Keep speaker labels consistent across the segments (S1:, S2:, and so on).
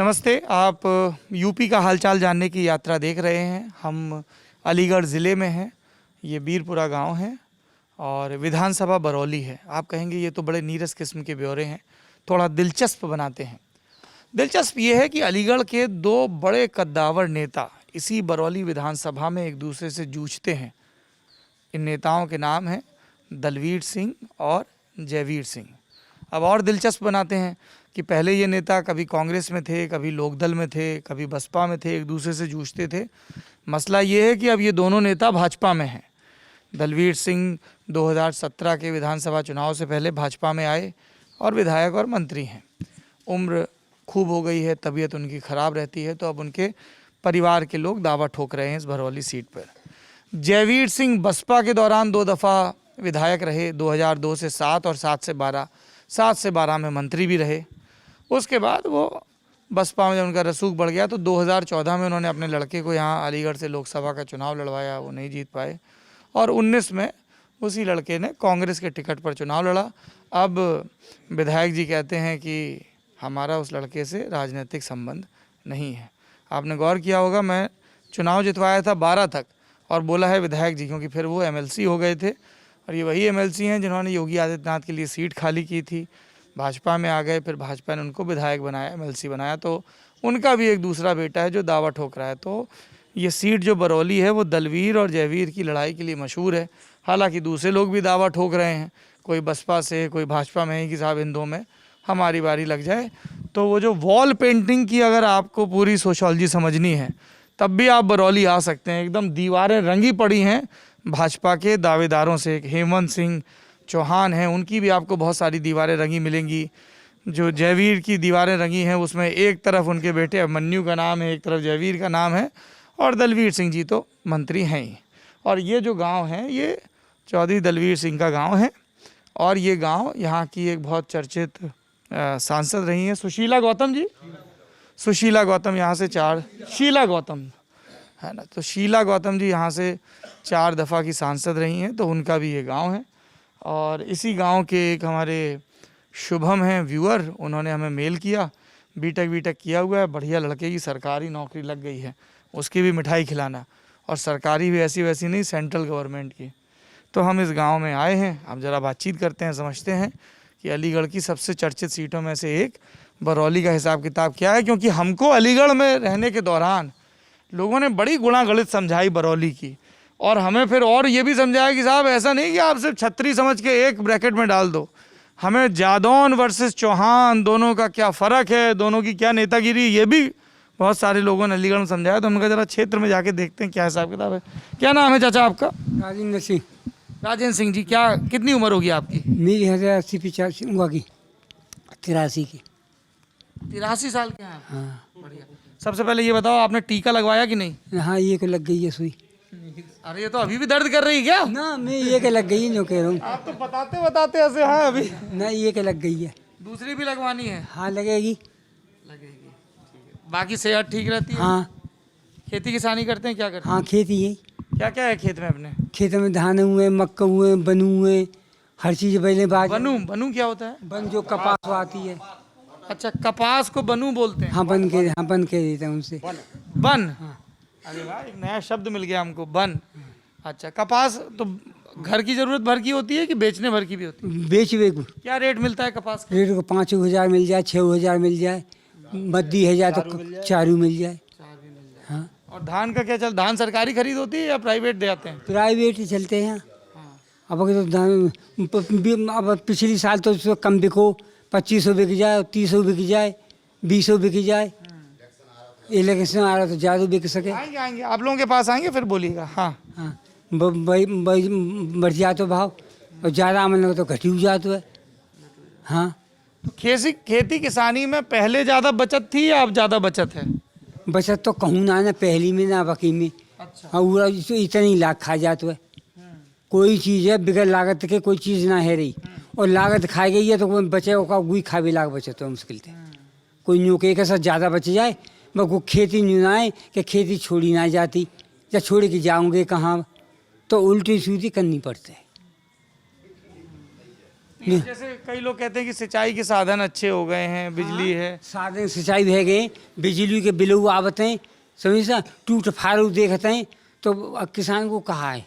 S1: नमस्ते। आप यूपी का हालचाल जानने की यात्रा देख रहे हैं। हम अलीगढ़ ज़िले में हैं। ये बीरपुरा गांव है और विधानसभा बरौली है। आप कहेंगे ये तो बड़े नीरस किस्म के ब्यौरे हैं, थोड़ा दिलचस्प बनाते हैं। दिलचस्प ये है कि अलीगढ़ के दो बड़े कद्दावर नेता इसी बरौली विधानसभा में एक दूसरे से जूझते हैं। इन नेताओं के नाम हैं दलवीर सिंह और जयवीर सिंह। अब और दिलचस्प बनाते हैं कि पहले ये नेता कभी कांग्रेस में थे, कभी लोकदल में थे, कभी बसपा में थे, एक दूसरे से जूझते थे। मसला ये है कि अब ये दोनों नेता भाजपा में हैं। दलवीर सिंह 2017 के विधानसभा चुनाव से पहले भाजपा में आए और विधायक और मंत्री हैं। उम्र खूब हो गई है, तबीयत उनकी ख़राब रहती है, तो अब उनके परिवार के लोग दावा ठोक रहे हैं इस भरौली सीट पर। जयवीर सिंह बसपा के दौरान 2 दफ़ा विधायक रहे, 2002 से 7 और 7 से 12, 7 से 12 में मंत्री भी रहे। उसके बाद वो बसपा में जब उनका रसूख बढ़ गया तो 2014 में उन्होंने अपने लड़के को यहाँ अलीगढ़ से लोकसभा का चुनाव लड़वाया, वो नहीं जीत पाए और 19 में उसी लड़के ने कांग्रेस के टिकट पर चुनाव लड़ा। अब विधायक जी कहते हैं कि हमारा उस लड़के से राजनीतिक संबंध नहीं है। आपने गौर किया होगा, मैं चुनाव जितवाया था 12 तक और बोला है विधायक जी, क्योंकि फिर वो एमएलसी हो गए थे और ये वही एमएलसी हैं जिन्होंने योगी आदित्यनाथ के लिए सीट खाली की थी। भाजपा में आ गए, फिर भाजपा ने उनको विधायक बनाया, एमएलसी बनाया, तो उनका भी एक दूसरा बेटा है जो दावा ठोक रहा है। तो ये सीट जो बरौली है वो दलवीर और जयवीर की लड़ाई के लिए मशहूर है। हालांकि दूसरे लोग भी दावा ठोक रहे हैं, कोई बसपा से, कोई भाजपा में है कि साहब इन दो में हमारी बारी लग जाए। तो वो जो वॉल पेंटिंग की अगर आपको पूरी सोशोलॉजी समझनी है तब भी आप बरौली आ सकते हैं। एकदम दीवारें रंगी पड़ी हैं भाजपा के दावेदारों से। एक हेमंत सिंह चौहान हैं, उनकी भी आपको बहुत सारी दीवारें रंगी मिलेंगी। जो जयवीर की दीवारें रंगी हैं उसमें एक तरफ उनके बेटे अभिमन्यु का नाम है, एक तरफ जयवीर का नाम है और दलवीर सिंह जी तो मंत्री हैं ही। और ये जो गांव है ये चौधरी दलवीर सिंह का गांव है और ये गांव यहाँ की एक बहुत चर्चित सांसद रही हैं सुशीला गौतम जी। सुशीला गौतम यहाँ से शीला गौतम है ना, तो शीला गौतम जी यहाँ से 4 दफ़ा की सांसद रही हैं, तो उनका भी ये गांव है। और इसी गांव के एक हमारे शुभम हैं व्यूअर, उन्होंने हमें मेल किया, बीटेक किया हुआ है, बढ़िया लड़के की सरकारी नौकरी लग गई है, उसकी भी मिठाई खिलाना, और सरकारी भी ऐसी वैसी नहीं, सेंट्रल गवर्नमेंट की। तो हम इस गांव में आए हैं, अब ज़रा बातचीत करते हैं, समझते हैं कि अलीगढ़ की सबसे चर्चित सीटों में से एक बरौली का हिसाब किताब क्या है। क्योंकि हमको अलीगढ़ में रहने के दौरान लोगों ने बड़ी गुणागणित समझाई बरौली की, और हमें फिर और ये भी समझाया कि साहब ऐसा नहीं कि आप सिर्फ छतरी समझ के एक ब्रैकेट में डाल दो, हमें जादौन वर्सेस चौहान दोनों का क्या फ़र्क है, दोनों की क्या नेतागिरी, ये भी बहुत सारे लोगों ने अलीगढ़ में समझाया। तो हमने कहा जरा क्षेत्र में जाके देखते हैं क्या हिसाब किताब है। क्या नाम है चाचा आपका?
S2: राजेंद्र सिंह।
S1: राजेंद्र सिंह जी, क्या कितनी उम्र होगी आपकी?
S2: मेरी 80-85 हुआ की 83 की।
S1: 83 साल के हैं?
S2: हाँ।
S1: बढ़िया। सबसे पहले ये बताओ, आपने टीका लगवाया कि नहीं?
S2: हाँ, ये को लग गई है सुई।
S1: अरे ये तो अभी भी दर्द कर रही है क्या?
S2: ना, मैं ये के लग गई है जो कह रहा हूँ।
S1: आप तो बताते ऐसे हैं अभी।
S2: ना, ये के लग गई है।
S1: दूसरी भी लगवानी है?
S2: हाँ, लगेगी।
S1: बाकी सेहत ठीक रहती है?
S2: हाँ।
S1: खेती किसानी करते हैं, क्या करते हैं?
S2: हाँ, खेती है।
S1: क्या क्या है खेत में अपने?
S2: खेत में धान हुए, मक्का हुए, बनू हुए, हर चीज़ पहले बाज।
S1: बनू क्या होता है?
S2: बन जो कपास आती है।
S1: अच्छा, कपास को बनू बोलते हैं?
S2: हाँ, बन के देते हैं उनसे।
S1: बन?
S2: हाँ।
S1: अरे वाह, एक नया शब्द मिल गया हमको, बन। अच्छा, कपास तो घर की जरूरत भर की होती है कि बेचने भर की भी होती है?
S2: बेचवे को।
S1: क्या रेट मिलता है कपास का?
S2: रेट को 5,000 मिल जाए, 6,000 मिल जाए, बद्दी है जाए तो चारू मिल जाए। हाँ।
S1: और धान का क्या चल, धान सरकारी खरीद होती है या प्राइवेट दे आते हैं?
S2: प्राइवेट ही चलते हैं। अब अगर तो धान अब पिछली साल तो उसको कम बिको, 2500 बिक जाए, 3000 बिक जाए, 2000 बिक जाए। इलेक्शन आ रहा तो ज़्यादा बिक सके।
S1: आएंगे आप लोगों के पास आएंगे, फिर बोलिएगा। हाँ
S2: हाँ, बढ़ जाए तो भाव, और ज़्यादा आमन लगे तो घटी जाता है। हाँ।
S1: तो खेती किसानी में पहले ज़्यादा बचत थी या अब ज़्यादा बचत है?
S2: बचत तो कहूँ ना पहली में ना बाकी में।
S1: अच्छा।
S2: हाँ, इतना ही लाख खा जाता है। कोई चीज़ है बिगड़ लागत के कोई चीज़ ना है रही, और लागत खाई गई है तो कोई बचे का गुई खा भी लाग बचे तो मुश्किल थे। कोई न्यू के साथ ज़्यादा बच जाए, मैं को खेती नहीं आए कि खेती छोड़ी ना जाती, या छोड़ के जाऊँगे कहाँ, तो उल्टी सीधी करनी पड़ती है।
S1: जैसे कई लोग कहते हैं कि सिंचाई के साधन अच्छे हो गए हैं, बिजली है।
S2: साधन सिंचाई भे गए, बिजली के बिल आवत हैं, समझ सा टूट फारू देखते हैं। तो अब किसान को कहा है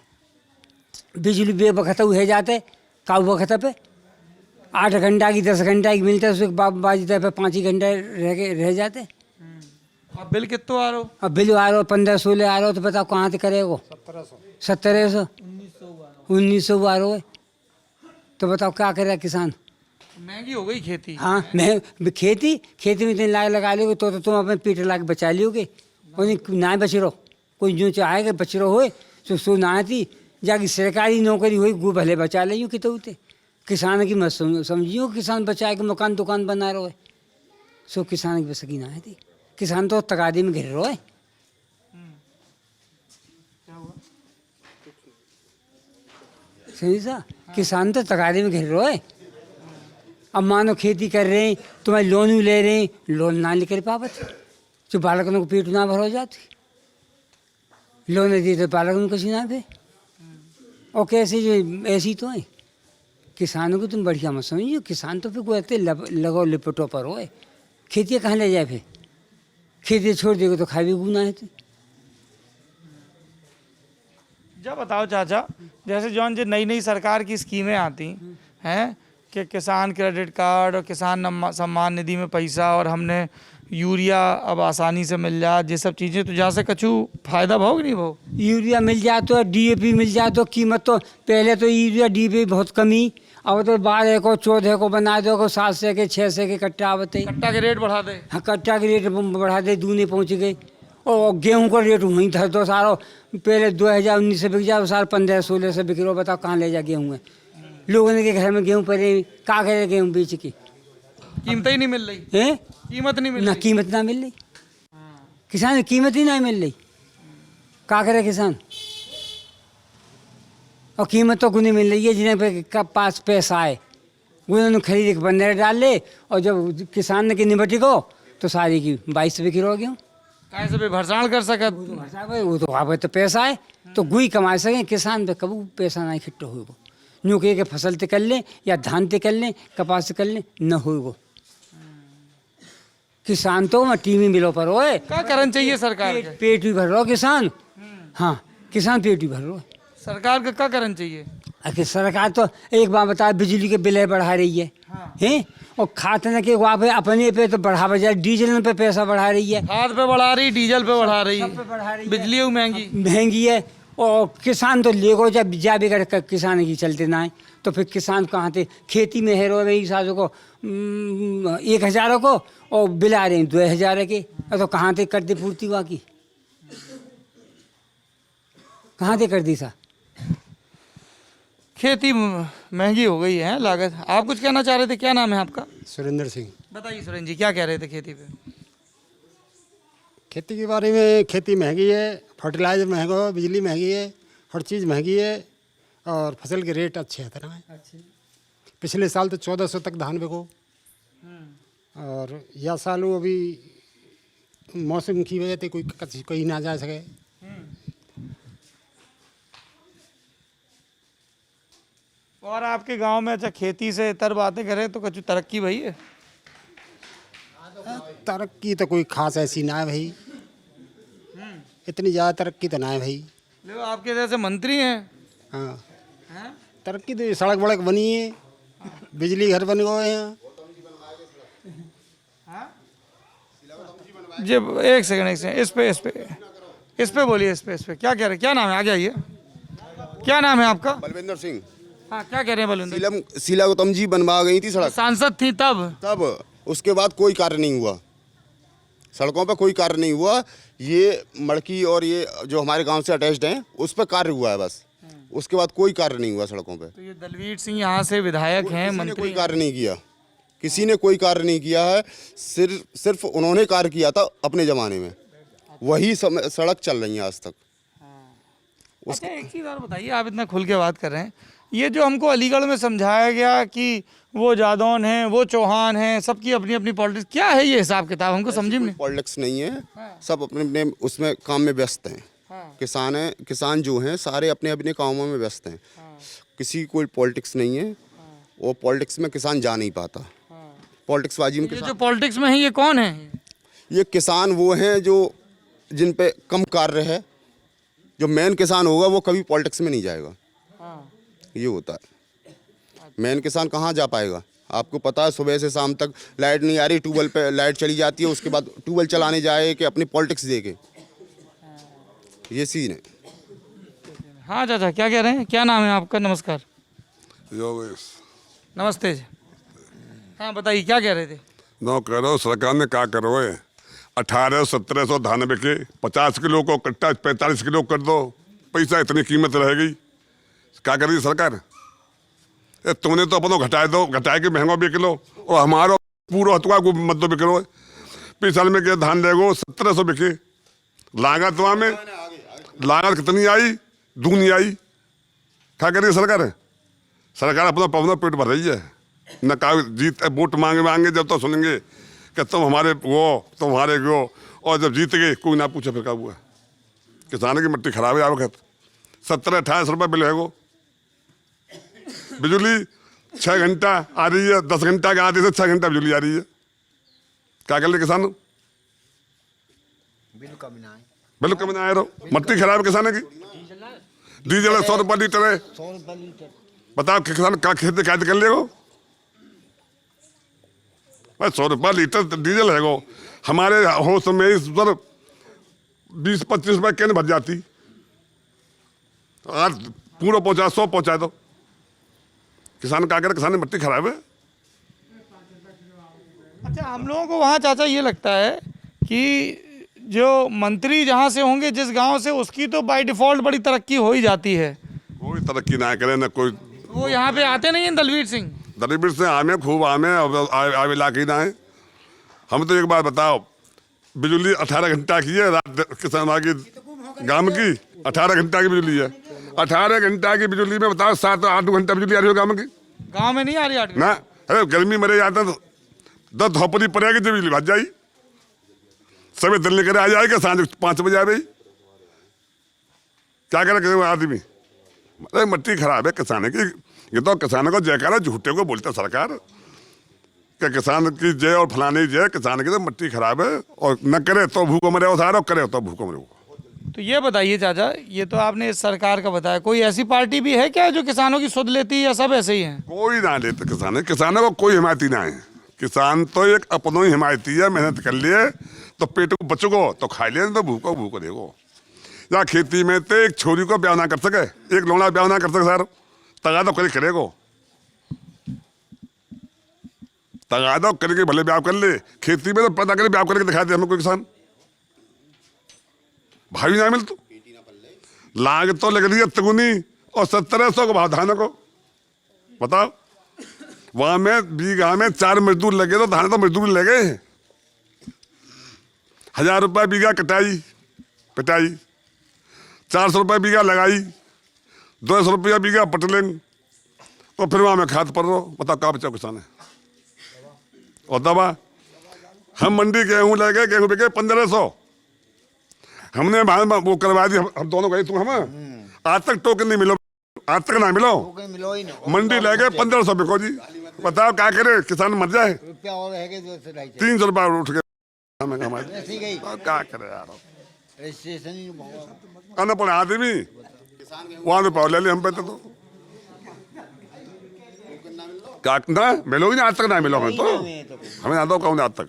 S2: बिजली बे वक्त है जाते का वक्त पे 8 घंटा की 10 घंटा की मिलता है, उसके बाद बाजते पे 5 ही घंटे रह जाते।
S1: अब बिल कितना आ रहा हो?
S2: अब बिल आ रहा हो 15-16 आ रहा हो, तो बताओ कहाँ से करेगा? 1700 1900 आ रहा है, तो बताओ क्या करे किसान?
S1: महंगी हो गई खेती।
S2: हाँ, मैं खेती में इतने लाग लगा लोगे तो तुम अपने पेट ला के बचा लियोगे, और ना बच रहो। कोई जो चाहेगा बच रहो हो तो सो ना थी जाके सरकारी नौकरी हुई गु भले बचा ले कि तो किसान की मत समझियो, किसान बचाए के मकान दुकान बना रहो है, सो किसान की बस की ना थी। किसान तो तगादी में घिर रहो है। समझा? किसान तो तगादी में घिर रहो है। अब मानो खेती कर रहे हैं, तुम्हारे लोन भी ले रहे हैं, लोन ना लेकर पावत, जो बालकों को पेट ना भरो जाती, लोन दी तो बालकों को ना पे। और कैसे जो ऐसी तो है किसानों को तुम बढ़िया मत समझिए, किसान तो फिर कोई लगो लिपटो पर हो, खेती कहाँ ले जाए? फिर खेती छोड़ देगा तो खाए भी गुना है। तो
S1: जब बताओ चाचा, जैसे जौन जो नई नई सरकार की स्कीमें आती हैं कि किसान क्रेडिट कार्ड और किसान सम्मान निधि में पैसा, और हमने यूरिया अब आसानी से मिल जाए, ये सब चीज़ें, तो जहाँ से कछु फायदा भाव कि नहीं भाव?
S2: यूरिया मिल जाए तो DAP मिल जाए तो कीमत तो पहले तो यूरिया DAP बहुत कमी, अब तो 12 को 14 को बना दो, को 700 के 600 के कट्टा आवते।
S1: कट्टा के रेट बढ़ा दे।
S2: हाँ, कट्टा के रेट बढ़ा दे, दूने पहुँच गए। और गेहूं का रेट वहीं था तो सारा पहले 2019 से बिक जाए, साल 15-16 से बिक रहा। बताओ कहाँ ले जा गेहूँ है? लोगों के घर में गेहूँ पड़े, क्या करे गेहूँ बेच के?
S1: कीमत ही नहीं मिल रही
S2: है,
S1: कीमत नहीं मिल
S2: ना
S1: रही।
S2: कीमत ना मिल रही, किसान की कीमत ही नहीं मिल रही, क्या करे किसान? और कीमत तो गुने मिल रही है जिन्हें पे पास पैसा है, उन्होंने खरीद के बंदर डाल ले, और जब किसान ने की निबटी को तो सारी की 22 बिक्री हो गया।
S1: कैसे भी भरसाण कर सकत?
S2: वो तो वहाँ पे तो पैसा है तो गुई कमा सकें, किसान पे कभी पैसा नहीं इकट्ठा होगा। न्यूके के फसल ते कर ले या धान ते कर ले, कपास ते कर ले, न होगा। किसान तो मट्टी में मिलो पर होए।
S1: क्या करना चाहिए सरकार के?
S2: पेट भी भर रहा किसान। हाँ, किसान पेट भी भर रहा है।
S1: सरकार का क्या करना चाहिए?
S2: अरे सरकार तो एक बार बता, बिजली के बिल बढ़ा रही है, हैं? और खाते के वहाँ पे अपने पे तो बढ़ावा जाए, डीजल पे पैसा बढ़ा रही है,
S1: खाद पे बढ़ा रही, डीजल पे बढ़ा रही
S2: सब पे बढ़ा रही
S1: है,
S2: है।
S1: बिजली
S2: महंगी है। और किसान तो लेगो जब जा बिगड़ किसान की चलते ना है, तो फिर किसान कहाँ थे? खेती में है रो रही सासों को 1000 को, और बिल आ रहे हैं 2000 के, तो कहाँ थे कर दी पूर्ति वहाँ की? कहाँ थे कर दी सा?
S1: खेती महंगी हो गई है, लागत। आप कुछ कहना चाह रहे थे, क्या नाम है आपका?
S3: सुरेंद्र सिंह।
S1: बताइए सुरेंद्र जी, क्या कह रहे थे खेती पे?
S3: खेती के बारे में, खेती महंगी है, फर्टिलाइजर महंगा है, बिजली महंगी है, हर चीज़ महंगी है, और फसल के रेट अच्छे हैं ना। पिछले साल तो 1400 तक धान बिको, और यह साल वो अभी मौसम की वजह से कोई कहीं ना जा सके।
S1: और आपके गांव में अच्छा खेती से इतर बातें करें तो कुछ तरक्की भई है?
S3: तरक्की तो कोई खास ऐसी ना है भाई, इतनी ज़्यादा तरक्की तो ना है भाई।
S1: देखो आपके जैसे मंत्री हैं।
S3: हाँ,
S1: हैं?
S3: तरक्की तो सड़क वड़क बनी है, बिजली घर बन गए हैं।
S1: जब एक सेकंड इस पे बोलिए, इस पे क्या कह रहे हैं? क्या नाम है? आगे आइए। क्या नाम है आपका?
S4: बलविंदर सिंह।
S1: हाँ, क्या कह रहे हैं बलविंदर?
S4: शीला गौतम जी बनवा गई थी सड़क,
S1: सांसद थी तब
S4: उसके बाद कोई कार्य नहीं हुआ, सड़कों पे कोई कार्य नहीं हुआ। ये मड़की और ये जो हमारे गांव से अटैच्ड हैं उस पर कार्य हुआ है बस, उसके बाद कोई कार्य नहीं हुआ सड़कों पे।
S1: तो ये दलवीर सिंह यहाँ से विधायक हैं,
S4: किसी ने
S1: मंत्री
S4: कोई कार्य नहीं किया, किसी ने कोई कार्य नहीं किया है। सिर्फ उन्होंने कार्य किया था अपने ज़माने में, वही सड़क चल रही है आज तक।
S1: अच्छा, एक चीज़ और बताइए, आप इतना खुल के बात कर रहे हैं, ये जो हमको अलीगढ़ में समझाया गया कि वो जादौन हैं, वो चौहान हैं, सबकी अपनी अपनी पॉलिटिक्स, क्या है ये हिसाब किताब? हमको समझ में नहीं।
S4: पॉलिटिक्स नहीं है, सब अपने अपने उसमें काम में व्यस्त हैं। किसान जो हैं सारे अपने अपने कामों में व्यस्त हैं, किसी की कोई पॉलिटिक्स नहीं है। वो पॉलिटिक्स में किसान जा नहीं पाता। पॉलिटिक्स बाजी में
S1: ये
S4: किसान,
S1: जो पॉलिटिक्स में है ये कौन है?
S4: ये किसान वो हैं जो जिन पे कम कार्य है। जो मेन किसान होगा वो कभी पॉलिटिक्स में नहीं जाएगा, ये होता है। मेन किसान कहाँ जा पाएगा? आपको पता है सुबह से शाम तक लाइट नहीं आ रही, ट्यूबवेल पे लाइट चली जाती है, उसके बाद ट्यूबवेल चलाने जाए कि अपनी पॉलिटिक्स देखे, ये सीन है।
S1: हाँ चाचा क्या कह रहे हैं? क्या नाम है आपका? नमस्कार।
S5: योगेश।
S1: नमस्ते जी। हाँ बताइए क्या कह रहे थे?
S5: नो करो, सरकार ने क्या करो है, 1800-1700 धान बिके, 50 किलो को कट्टा 45 किलो कर दो, पैसा इतनी कीमत रह गई। क्या कर रही है सरकार? तुमने तो अपनों घटाए दो, घटाए के महंगा बिक लो, और हमारा पूरा हथुआ को मत दो बिक लो। पिछले में क्या धान ले गो 1700 बिके, लागत वहाँ में लागत कितनी आई? दूनी आई। क्या कर रही है सरकार? सरकार अपना पेट भर रही है। न का जीत वोट मांगे जब तो सुनेंगे कि तुम हमारे वो, तुम हमारे वो, और जब जीत गए कोई ना पूछे फिर क्या हुआ। किसानों की मिट्टी खराब है। वक्त 17-18 रुपये बिल है वो। बिजली 6 घंटा आ रही है, 10 घंटा के आधे से 6 घंटा बिजली आ रही है। क्या कर ले किसान? बिल कम ना आए रहो, मिट्टी खराब है किसानों की। डीजल 100 रुपये लीटर है। बताओ किसान का खेती कैद कर लेगो? 100 रुपये लीटर डीजल है वो। हमारे होश में इस पर 20-25 रुपये कैन भर जाती। आज पूरा पहुंचा 100 पहुंचा दो। किसान क्या करे? किसान की मिट्टी खराब है।
S1: अच्छा हम लोगों को वहाँ चाचा ये लगता है कि जो मंत्री जहाँ से होंगे जिस गांव से, उसकी तो बाय डिफॉल्ट बड़ी तरक्की हो ही जाती है।
S5: कोई तरक्की ना करे ना कोई।
S1: वो यहाँ पे आते नहीं हैं दलवीर सिंह?
S5: दलीबीर से आमे खूब आमे आवे लाके ना है। हम तो एक बात बताओ, बिजली 18 घंटा की है रात किसान की गांव की, 18 घंटा की बिजली है। 18 घंटा की बिजली में बताओ 7-8 घंटा बिजली आ रही हो गांव की?
S1: गांव में नहीं आ रही 8
S5: ना, अरे गर्मी मरे जाता तो 10 धोपड़ी पड़ेगी जब बिजली भाग जाई। सभी दिल लेकर आ जाएगा, सांझ 5 बजे आ गई। क्या करे आदमी? अरे मिट्टी खराब है किसान की। ये तो किसानों को जयकारा झूठे को बोलते सरकार कि किसान की जय और फलाने जय। किसान की तो मिट्टी खराब है, और न करे तो भूखों मरे वो सारा, करे तो भूखों मरे।
S1: तो ये बताइए चाचा, ये तो आपने इस सरकार का बताया, कोई ऐसी पार्टी भी है क्या जो किसानों की सुध लेती है, या सब ऐसे ही हैं?
S5: कोई ना लेते किसानों को कोई हिमायती ना है। किसान तो एक अपनों ही हिमायती है। मेहनत कर लिए तो पेट को बचोगो तो खा लिया, तो भूखो देखो। या खेती में तो एक छोरी को ब्याह ना कर सके, एक लौड़ा ब्याह ना कर सके सर, तगादा करेगो। तगादा करके भले ब्याह कर ले, खेती में तो पता करे ब्याह करके दिखा दे हमें कोई किसान। भाई ना मिल तो लाग तो लग रही है तगुनी, और 1700 को भाव धान को। बताओ वहां में बीघा में 4 मजदूर लगे तो धान तो मजदूर लगे 1000 रुपये बीघा कटाई पिटाई, 400 रुपये बीघा लगाई, 200 रुपया बीघा पटलेंगे, तो फिर वहां में खाद पर रहो। बताओ कहाँ बचाओ किसान है? और दवा हम मंडी गेहूँ ले गए, गेहूँ बिके 1500। हमने वो करवा दी, हम दोनों गए तुम, हम आज तक टोकन नहीं मिलो, आज तक ना मिलो। मंडी ले गए 1500 बिको जी। बताओ क्या करे किसान? मर जाए। 300 रुपया उठ गए। क्या करे यार? अनपढ़ आदमी वहां पे ले हम पे तो क्या ना मिलोगी ना, आज तक ना मिलो हमें तो। हमें ना दो कौन आज तक।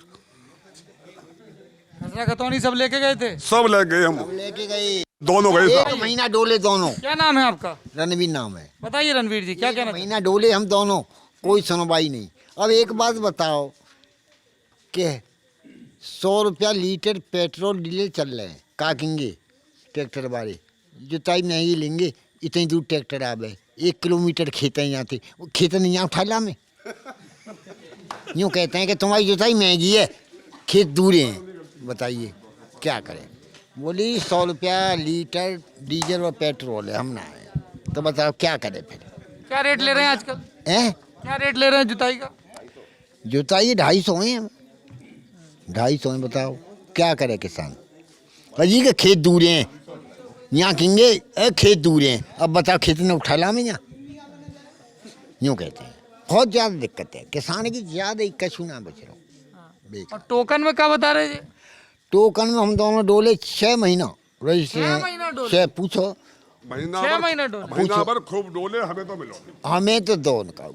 S1: खसरा खतौनी सब लेके गए थे?
S5: सब ले गए, हम
S6: लेके गए,
S5: दोनों गए।
S6: एक महीना डोले दोनों।
S1: क्या नाम है आपका?
S6: रणवीर नाम है।
S1: बताइए रणवीर जी क्या कहना?
S6: महीना डोले हम दोनों, कोई सुनवाई नहीं। अब एक बात बताओ कि 100 रुपया लीटर पेट्रोल डीजल चल रहे हैं, काटेंगे ट्रैक्टर वाले, जुताई महंगी लेंगे, इतनी दूर ट्रैक्टर आवे, 1 किलोमीटर खेत जाते, वो खेत नहीं यहाँ उठा ला में। यूँ कहते हैं कि तुम्हारी जुताई महंगी है, खेत दूर हैं। बताइए क्या करें? बोली 100 रुपया लीटर डीजल और पेट्रोल है, हम ना है, तो बताओ क्या करें फिर?
S1: क्या रेट ले रहे हैं आजकल?
S6: क्या
S1: रेट ले रहे हैं जुताई का?
S6: जुताई 250 है, 250 है। बताओ क्या करे किसान? अजी के खेत दूर हैं, यहाँ कहेंगे खेत दूर हैं, अब बताओ खेत ने उठा ला में यहाँ, यूँ कहते हैं। बहुत ज़्यादा दिक्कत है किसान की, ज़्यादा ही कछु ना बच रहा
S1: और टोकन में क्या बता रहे जी?
S6: टोकन में हम दोनों डोले 6 महीना रजिस्ट्रेशन
S1: 6 महीना डोले?
S6: 6 पूछो
S5: महीना
S1: 6
S5: भर-
S1: महीना डोले?
S5: महीना भर खूब डोले, हमें तो मिलो।
S6: हमें तो दो उनका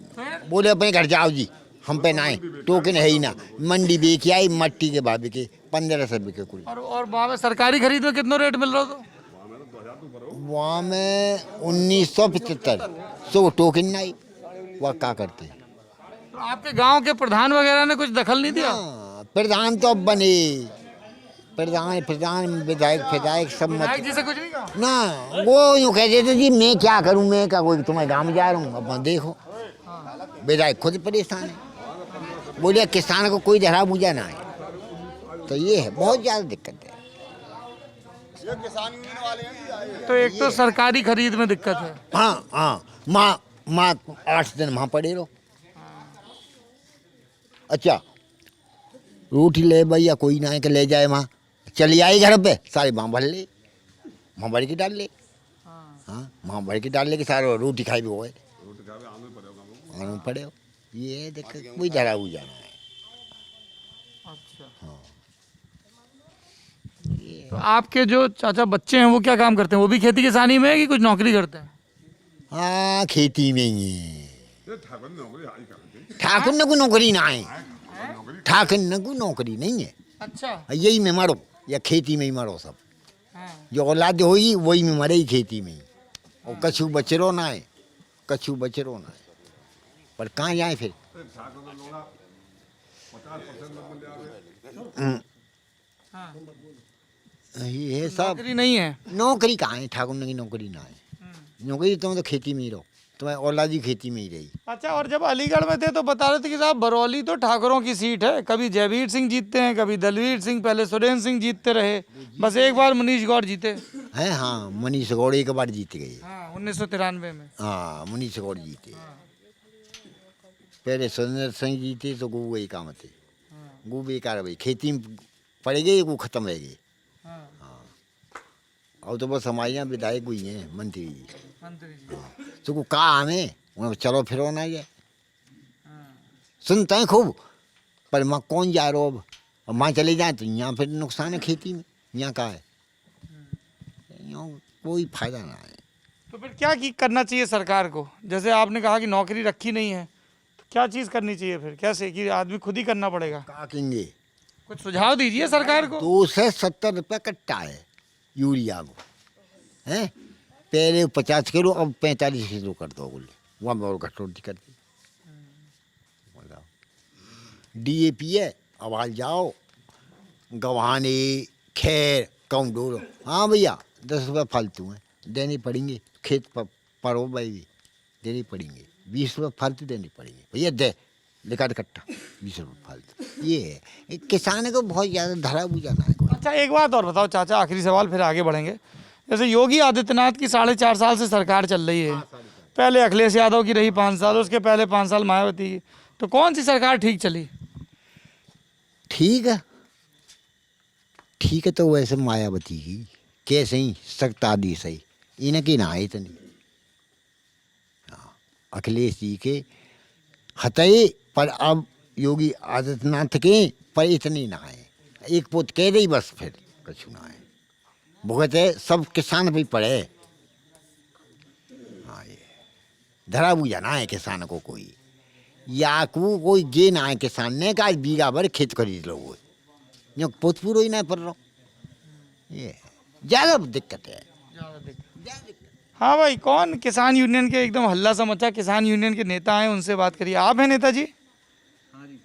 S6: बोले अपने घर जाओ जी, हम पे ना आए, टोकन है ही ना। मंडी बेच आई, मट्टी के भाव बिके 1500 बिके कुल।
S1: और वहाँ पे सरकारी खरीद में कितना रेट मिल रहा था?
S6: वहाँ में 1975 सो टोकन नहीं, वह क्या करते हैं।
S1: तो आपके गांव के प्रधान वगैरह ने कुछ दखल नहीं दिया?
S6: हाँ, प्रधान तो अब बने, प्रधान विधायक सब मत
S1: विधायक जी से कुछ नहीं कहा?
S6: ना। वो यूँ कहते थे जी मैं क्या करूँ, मैं क्या कोई तुम्हारे गाँव में जा रहा हूँ, अब देखो विधायक खुद परेशान है। बोलिए किसान को कोई धरा बूझा ना है, तो ये है बहुत ज़्यादा दिक्कत है।
S1: तो एक तो सरकारी खरीद में दिक्कत है।
S6: हाँ हाँ, माँ 8 दिन वहाँ पड़े रहो। अच्छा रोटी ले भैया कोई ना है कि ले जाए वहाँ, चली आई घर पे सारे वहाँ भर ले, वहाँ भर के डाल ले। हाँ वहाँ भर के डाल ले कि सारे रोटी खाई भी हो गए, आना पड़े हो। ये है दिक्कत, कोई धरा हो जाना है।
S1: तो आपके जो चाचा बच्चे हैं वो क्या काम करते हैं? वो भी खेती किसानी में है कि कुछ नौकरी करते हैं?
S6: हाँ खेती में ही है।
S5: ये ठाकुर ने नौकरी हाई कर दी।
S6: ठाकुर ने को नौकरी ना है, ठाकुर ने को नौकरी नहीं है।
S1: अच्छा।
S6: यही में मरो या खेती में ही मरो सब।
S1: हाँ।
S6: जो औलाद होगी वही में मरे ही खेती में ही। और कछु बचरो ना है, कछु बचरो ना है, पर कहाँ जाए फिर। ये है सब
S1: नौकरी नहीं है।
S6: नौकरी कहाँ है, ठाकुर ने की नौकरी ना है। नौकरी तो खेती में ही रहो, तुम्हारी औलाद ही खेती में ही रही।
S1: अच्छा, और जब अलीगढ़ में थे तो बता रहे थे कि साहब बरौली तो ठाकुरों की सीट है, कभी जयवीर सिंह जीतते हैं, कभी दलवीर सिंह, पहले सुरेंद्र सिंह जीतते रहे, बस एक बार मनीष गौड़ जीते।
S6: हैं हाँ, मनीष गौड़ एक बार जीत गए।
S1: हाँ 1993 में।
S6: हाँ मनीष गौड़ जीते। पहले सुरेंद्र सिंह जीते तो गु वही काम थे, गु बेकार भाई खेती में पड़ गए, गु खत्म रह गए। और तो बस हमारे यहाँ विधायक हुई हैं, मंत्री जी, तो को कहा हमें उन्हें चलो फिरो ना ये सुनते हैं खूब, पर माँ कौन जा रहा अब, और माँ चले जाए तो यहाँ फिर नुकसान है खेती में, यहाँ का है, यहाँ कोई फायदा ना है।
S1: तो फिर क्या करना चाहिए सरकार को? जैसे आपने कहा कि नौकरी रखी नहीं है, तो क्या चीज़ करनी चाहिए फिर? कैसे कि आदमी खुद ही करना पड़ेगा?
S6: क्या कहेंगे,
S1: कुछ सुझाव दीजिए सरकार को।
S6: 270 रुपये कट्टा है यूरिया को, हैं पहले 50 किलो अब 45 किलो कर दो बोले, वहाँ और कटौती कर दी। DAP है, अब हाल जाओ गवाने खैर कौन डोलो, हाँ भैया 10 रुपये फालतू हैं, देने पड़ेंगे। खेत पर पड़ो भाई भी देने पड़ेंगे, 20 रुपये फालतू देने पड़ेंगे भैया, दे लिखा कट्टा 20 रुपये फालतू। ये है किसान को बहुत ज़्यादा धरा बुझाना है।
S1: अच्छा, एक बात और बताओ चाचा, आखिरी सवाल फिर आगे बढ़ेंगे। जैसे योगी आदित्यनाथ की 4.5 साल से सरकार चल रही है, पहले अखिलेश यादव की रही 5 साल, उसके पहले 5 साल मायावती की, तो कौन सी सरकार ठीक चली?
S6: ठीक है, ठीक है तो वैसे मायावती की कैसे ही सख्त आदि सही इनकी ना है इतनी। अखिलेश जी के हतई पर अब योगी आदित्यनाथ के पर इतनी ना है, एक पोत कह रही बस फिर कछु ना है, भुगत है सब किसान भी पड़े। हाँ ये धरा बुझा ना है किसान को कोई, या कोई गे ना है किसान ने का बीघा भर खेत खरीद लो, वो यो पोत पूरा ही ना पड़ रहा, ये ज़्यादा दिक्कत है।
S1: हाँ भाई, कौन किसान यूनियन के एकदम हल्ला सा मचा, किसान यूनियन के नेता हैं, उनसे बात करिए। आप हैं नेताजी?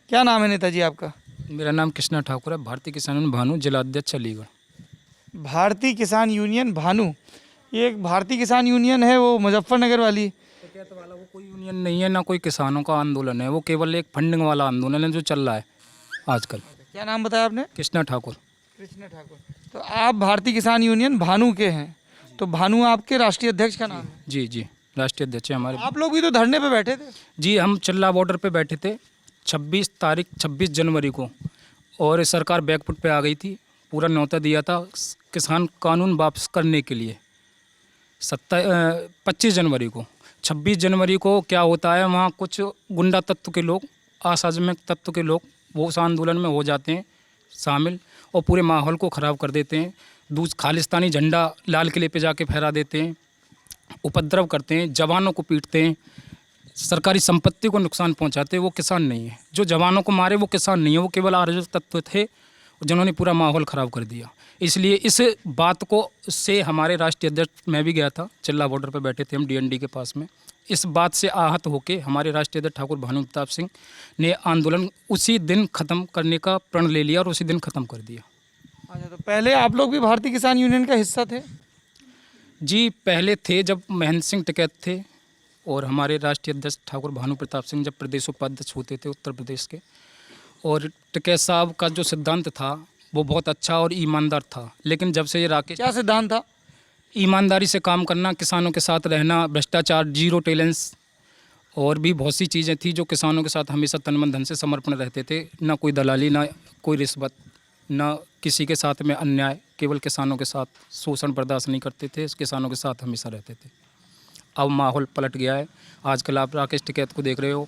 S1: क्या नाम है नेताजी आपका?
S7: मेरा नाम कृष्णा ठाकुर है, भारतीय किसान यूनियन भानु, जिला अध्यक्ष अलीगढ़।
S1: भारतीय किसान यूनियन भानु, ये एक भारतीय किसान यूनियन है वो मुजफ्फरनगर वाली?
S7: वाला वो कोई यूनियन नहीं है, ना कोई किसानों का आंदोलन है, वो केवल एक फंडिंग वाला आंदोलन है जो चल रहा है आजकल।
S1: क्या नाम बताया आपने?
S7: कृष्णा ठाकुर।
S1: कृष्णा ठाकुर। तो आप भारतीय किसान यूनियन भानु के हैं, तो भानु आपके राष्ट्रीय अध्यक्ष का नाम है?
S7: जी जी, राष्ट्रीय अध्यक्ष है हमारे।
S1: आप लोग भी तो धरने पे बैठे थे?
S7: जी, हम चिल्ला बॉर्डर पे बैठे थे 26 जनवरी को, और सरकार बैकफुट पे आ गई थी। पूरा न्योता दिया था किसान कानून वापस करने के लिए 25 जनवरी को। 26 जनवरी को क्या होता है, वहाँ कुछ गुंडा तत्व के लोग, असामाजिक तत्व के लोग वो उस आंदोलन में हो जाते हैं शामिल और पूरे माहौल को ख़राब कर देते हैं। खालिस्तानी झंडा लाल किले पे जाके फहरा देते हैं, उपद्रव करते हैं, जवानों को पीटते हैं, सरकारी संपत्ति को नुकसान पहुंचाते हैं। वो किसान नहीं है, जो जवानों को मारे वो किसान नहीं है, वो केवल अराजक तत्व थे जिन्होंने पूरा माहौल ख़राब कर दिया। इसलिए इस बात को से हमारे राष्ट्रीय अध्यक्ष, मैं भी गया था, चिल्ला बॉर्डर पर बैठे थे हम DND के पास में, इस बात से आहत होकर हमारे राष्ट्रीय अध्यक्ष ठाकुर भानु प्रताप सिंह ने आंदोलन उसी दिन ख़त्म करने का प्रण ले लिया और उसी दिन ख़त्म कर दिया।
S1: अच्छा, तो पहले आप लोग भी भारतीय किसान यूनियन का हिस्सा थे?
S7: जी पहले थे, जब महेंद्र सिंह टिकैत थे और हमारे राष्ट्रीय अध्यक्ष ठाकुर भानु प्रताप सिंह जब प्रदेश उपाध्यक्ष होते थे उत्तर प्रदेश के, और टिकैत साहब का जो सिद्धांत था वो बहुत अच्छा और ईमानदार था। लेकिन जब से ये राकेश,
S1: क्या सिद्धांत था?
S7: ईमानदारी से काम करना, किसानों के साथ रहना, भ्रष्टाचार, जीरो टॉलरेंस और भी बहुत सी चीज़ें थी जो किसानों के साथ हमेशा तन मन धन से समर्पण रहते थे। ना कोई दलाली, ना कोई रिश्वत, ना किसी के साथ में अन्याय, केवल किसानों के साथ शोषण बर्दाश्त नहीं करते थे, किसानों के साथ हमेशा रहते थे। अब माहौल पलट गया है। आजकल आप राकेश टिकैत को देख रहे हो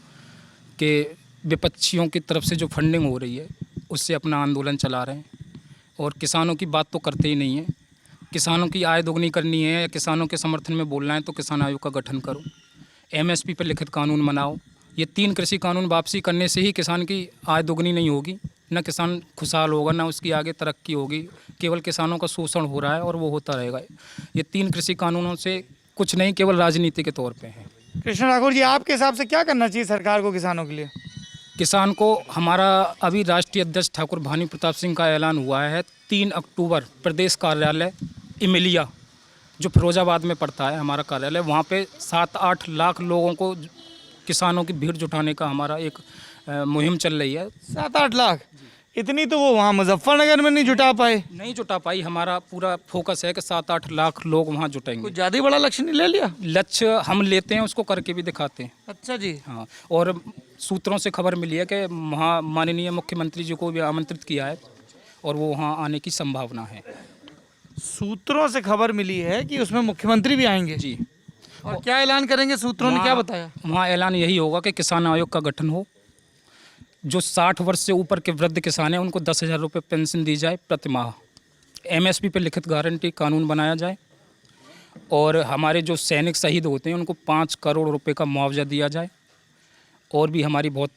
S7: कि विपक्षियों की तरफ से जो फंडिंग हो रही है उससे अपना आंदोलन चला रहे हैं और किसानों की बात तो करते ही नहीं है। किसानों की आय दोगुनी करनी है या किसानों के समर्थन में बोलना है तो किसान आयोग का गठन करो, MSP पर लिखित कानून बनाओ। ये 3 कृषि कानून वापसी करने से ही किसान की आय दोगुनी नहीं होगी, ना किसान खुशहाल होगा, ना उसकी आगे तरक्की होगी। केवल किसानों का शोषण हो रहा है और वो होता रहेगा। ये 3 कृषि कानूनों से कुछ नहीं, केवल राजनीति के तौर पे है।
S1: कृष्ण ठाकुर जी, आपके हिसाब से क्या करना चाहिए सरकार को किसानों के लिए?
S7: किसान को हमारा अभी राष्ट्रीय अध्यक्ष ठाकुर भानु प्रताप सिंह का ऐलान हुआ है 3 अक्टूबर प्रदेश कार्यालय इमिलिया जो फिरोजाबाद में पड़ता है हमारा कार्यालय, वहाँ पे 7-8 लाख लोगों को, किसानों की भीड़ जुटाने का हमारा एक मुहिम चल रही है।
S1: 7-8 लाख? इतनी तो वो वहाँ मुजफ्फरनगर में नहीं जुटा पाए।
S7: नहीं जुटा पाई। हमारा पूरा फोकस है कि 7-8 लाख लोग वहाँ जुटेंगे।
S1: कुछ ज़्यादा ही बड़ा लक्ष्य नहीं ले लिया?
S7: लक्ष्य हम लेते हैं, उसको करके भी दिखाते हैं।
S1: अच्छा जी।
S7: हाँ, और सूत्रों से खबर मिली है कि वहाँ माननीय मुख्यमंत्री जी को भी आमंत्रित किया है और वो वहाँ आने की संभावना है।
S1: सूत्रों से खबर मिली है कि उसमें मुख्यमंत्री भी आएंगे?
S7: जी।
S1: और क्या ऐलान करेंगे? सूत्रों ने क्या बताया?
S7: वहाँ ऐलान यही होगा कि किसान आयोग का गठन हो, जो 60 वर्ष से ऊपर के वृद्ध किसान हैं उनको 10,000 रुपये पेंशन दी जाए प्रति माह, MSP पे लिखित गारंटी कानून बनाया जाए और हमारे जो सैनिक शहीद होते हैं उनको 5 करोड़ रुपए का मुआवजा दिया जाए। और भी हमारी बहुत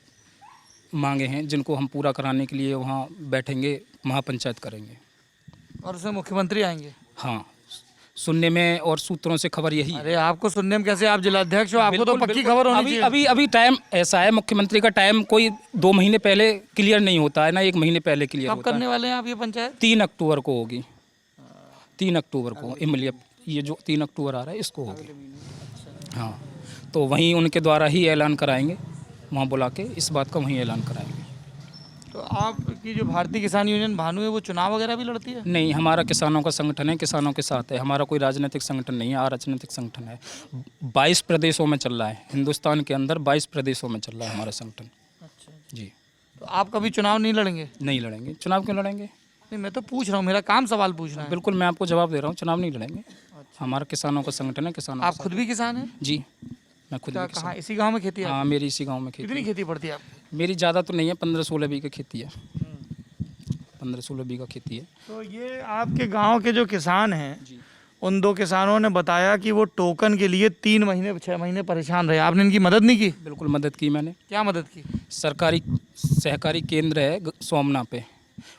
S7: मांगे हैं जिनको हम पूरा कराने के लिए वहाँ बैठेंगे, महापंचायत करेंगे।
S1: और उसमें मुख्यमंत्री आएंगे?
S7: हाँ, सुनने में और सूत्रों से खबर यही है।
S1: अरे आपको सुनने में कैसे, आप जिलाध्यक्ष हो, आपको तो
S7: बिल्कुल,
S1: पक्की
S7: बिल्कुल।
S1: खबर होनी चाहिए।
S7: अभी टाइम ऐसा है, मुख्यमंत्री का टाइम कोई 2 महीने पहले क्लियर नहीं होता है ना, 1 महीने पहले क्लियर
S1: कब
S7: होता
S1: करने
S7: है।
S1: वाले हैं आप ये पंचायत?
S7: 3 अक्टूबर को होगी। 3 अक्टूबर को इमलिया, ये जो 3 अक्टूबर आ रहा है इसको होगी। हाँ, तो वहीं उनके द्वारा ही ऐलान कराएंगे, वहाँ बुला के इस बात का वहीं ऐलान कराएंगे।
S1: तो आपकी जो भारतीय किसान यूनियन भानु है वो चुनाव वगैरह भी लड़ती है?
S7: नहीं, हमारा किसानों का संगठन है, किसानों के साथ है। हमारा कोई राजनीतिक संगठन नहीं है, अराजनीतिक संगठन है। 22 प्रदेशों में चल रहा है, हिंदुस्तान के अंदर 22 प्रदेशों में चल रहा है हमारा संगठन।
S1: अच्छा
S7: जी।
S1: तो आप कभी चुनाव नहीं लड़ेंगे?
S7: नहीं लड़ेंगे। चुनाव क्यों लड़ेंगे?
S1: नहीं, मैं तो पूछ रहा हूँ, मेरा काम सवाल पूछना है।
S7: बिल्कुल, मैं आपको जवाब दे रहा हूँ, चुनाव नहीं लड़ेंगे। हमारा किसानों का संगठन है, किसानों
S1: आप
S7: के
S1: खुद भी किसान हैं?
S7: साथ। जी, मैं खुद
S1: क्या
S7: भी
S1: कहाँ, इसी गांव में खेती है?
S7: हाँ, मेरी इसी गांव में खेती
S1: कितनी
S7: है।
S1: खेती पड़ती है आपकी?
S7: मेरी ज़्यादा तो नहीं है, 15-16 बीघा खेती है। 15-16 बीघा खेती है।
S1: तो ये आपके गांव के जो किसान हैं, उन 2 किसानों ने बताया कि वो टोकन के लिए 3 महीने 6 महीने परेशान रहे। आपने इनकी मदद नहीं की?
S7: बिल्कुल मदद की मैंने।
S1: क्या मदद की?
S7: सरकारी सहकारी केंद्र है सोमना पे,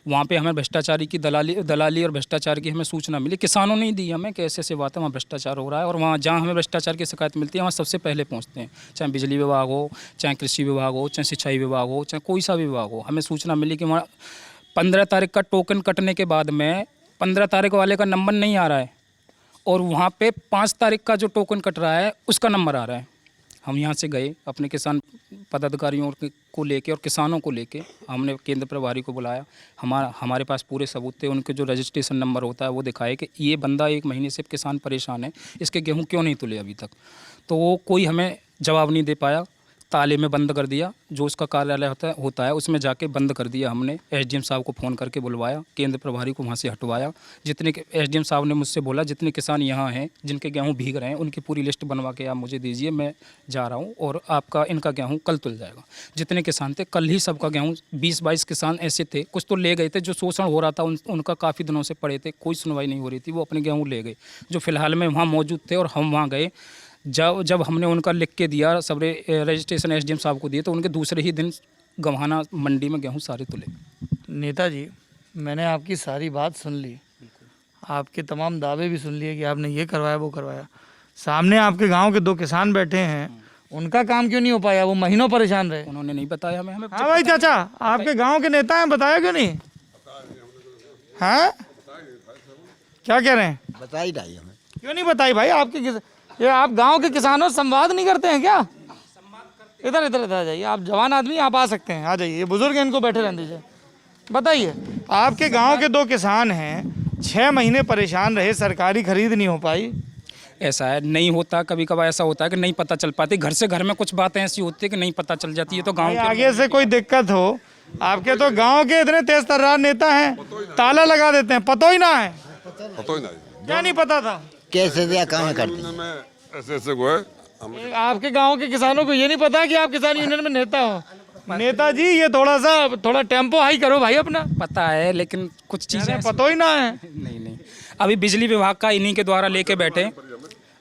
S7: वहाँ पे हमें भ्रष्टाचारी की दलाली और भ्रष्टाचार की हमें सूचना मिली। किसानों ने ही दी हमें कि ऐसे बात है, वहाँ भ्रष्टाचार हो रहा है। और वहाँ जहाँ हमें भ्रष्टाचार की शिकायत मिलती है वहाँ सबसे पहले पहुँचते हैं, चाहे बिजली विभाग हो, चाहे कृषि विभाग हो, चाहे सिंचाई विभाग हो, चाहे कोई सा विभाग हो। हमें सूचना मिली कि वहाँ 15 तारीख का टोकन कटने के बाद में 15 तारीख वाले का नंबर नहीं आ रहा है और वहाँ पे 5 तारीख का जो टोकन कट रहा है उसका नंबर आ रहा है। हम यहाँ से गए अपने किसान पदाधिकारियों को लेके और किसानों को लेके, हमने केंद्र प्रभारी को बुलाया। हमारे पास पूरे सबूत थे, उनके जो रजिस्ट्रेशन नंबर होता है वो दिखाए कि ये बंदा 1 महीने से किसान परेशान है, इसके गेहूँ क्यों नहीं तुले अभी तक। तो वो कोई हमें जवाब नहीं दे पाया। ताले में बंद कर दिया। जो उसका कार्यालय होता है उसमें जाके बंद कर दिया हमने। एसडीएम साहब को फ़ोन करके बुलवाया, केंद्र प्रभारी को वहाँ से हटवाया। जितने एसडीएम साहब ने मुझसे बोला जितने किसान यहाँ हैं जिनके गेहूँ भीग रहे हैं उनकी पूरी लिस्ट बनवा के आप मुझे दीजिए, मैं जा रहा हूँ और आपका इनका गेहूँ कल तुल जाएगा। जितने किसान थे कल ही सबका गेहूँ 20-22 किसान ऐसे थे, कुछ तो ले गए थे जो शोषण हो रहा था उनका काफ़ी दिनों से पड़े थे, कोई सुनवाई नहीं हो रही थी, वो अपने गेहूँ ले गए जो फिलहाल में वहाँ मौजूद थे। और हम वहाँ गए, जब हमने उनका लिख के दिया सब रजिस्ट्रेशन एसडीएम साहब को दिए तो उनके दूसरे ही दिन गम्हाना मंडी में गेहूँ सारे तुले।
S1: नेताजी, मैंने आपकी सारी बात सुन ली, आपके तमाम दावे भी सुन लिए कि आपने ये करवाया वो करवाया। सामने आपके गांव के 2 किसान बैठे हैं, उनका काम क्यों नहीं हो पाया? वो महीनों परेशान रहे।
S7: उन्होंने नहीं बताया हमें।
S1: हाँ भाई चाचा, आपके गांव के नेता हैं, बताया क्यों नहीं? हाँ, क्या कह रहे हैं?
S6: बताई नहीं हमें।
S1: क्यों नहीं बताई भाई? ये आप गांव के किसानों से संवाद नहीं करते हैं क्या? इधर इधर इधर आ जाइए, आप जवान आदमी, आप आ सकते हैं, आ जाइए। ये बुजुर्ग हैं, इनको बैठे रहने दीजिए। बताइए, आपके गांव के 2 किसान हैं, 6 महीने परेशान रहे, सरकारी खरीद नहीं हो पाई।
S7: ऐसा है, नहीं होता, कभी कभार ऐसा होता है कि नहीं पता चल पाती, घर से घर में कुछ बातें ऐसी होती है कि नहीं पता चल जाती है। तो गाँव
S1: आगे से कोई दिक्कत हो, आपके तो गाँव के इतने तेज तर्रार नेता हैं, ताला लगा देते हैं, पता ही ना है।
S5: पता ही नहीं,
S1: क्या नहीं पता था?
S6: कैसे दिया काम करते
S5: में ऐसे ऐसे को है
S1: आपके गांव के किसानों को ये नहीं पता कि आप किसान यूनियन में नेता हो। नेताजी, ये थोड़ा टेम्पो हाई करो भाई अपना।
S7: पता है लेकिन कुछ चीज़ें
S1: पता ही ना है।
S7: नहीं, अभी बिजली विभाग का इन्हीं के द्वारा लेके बैठे।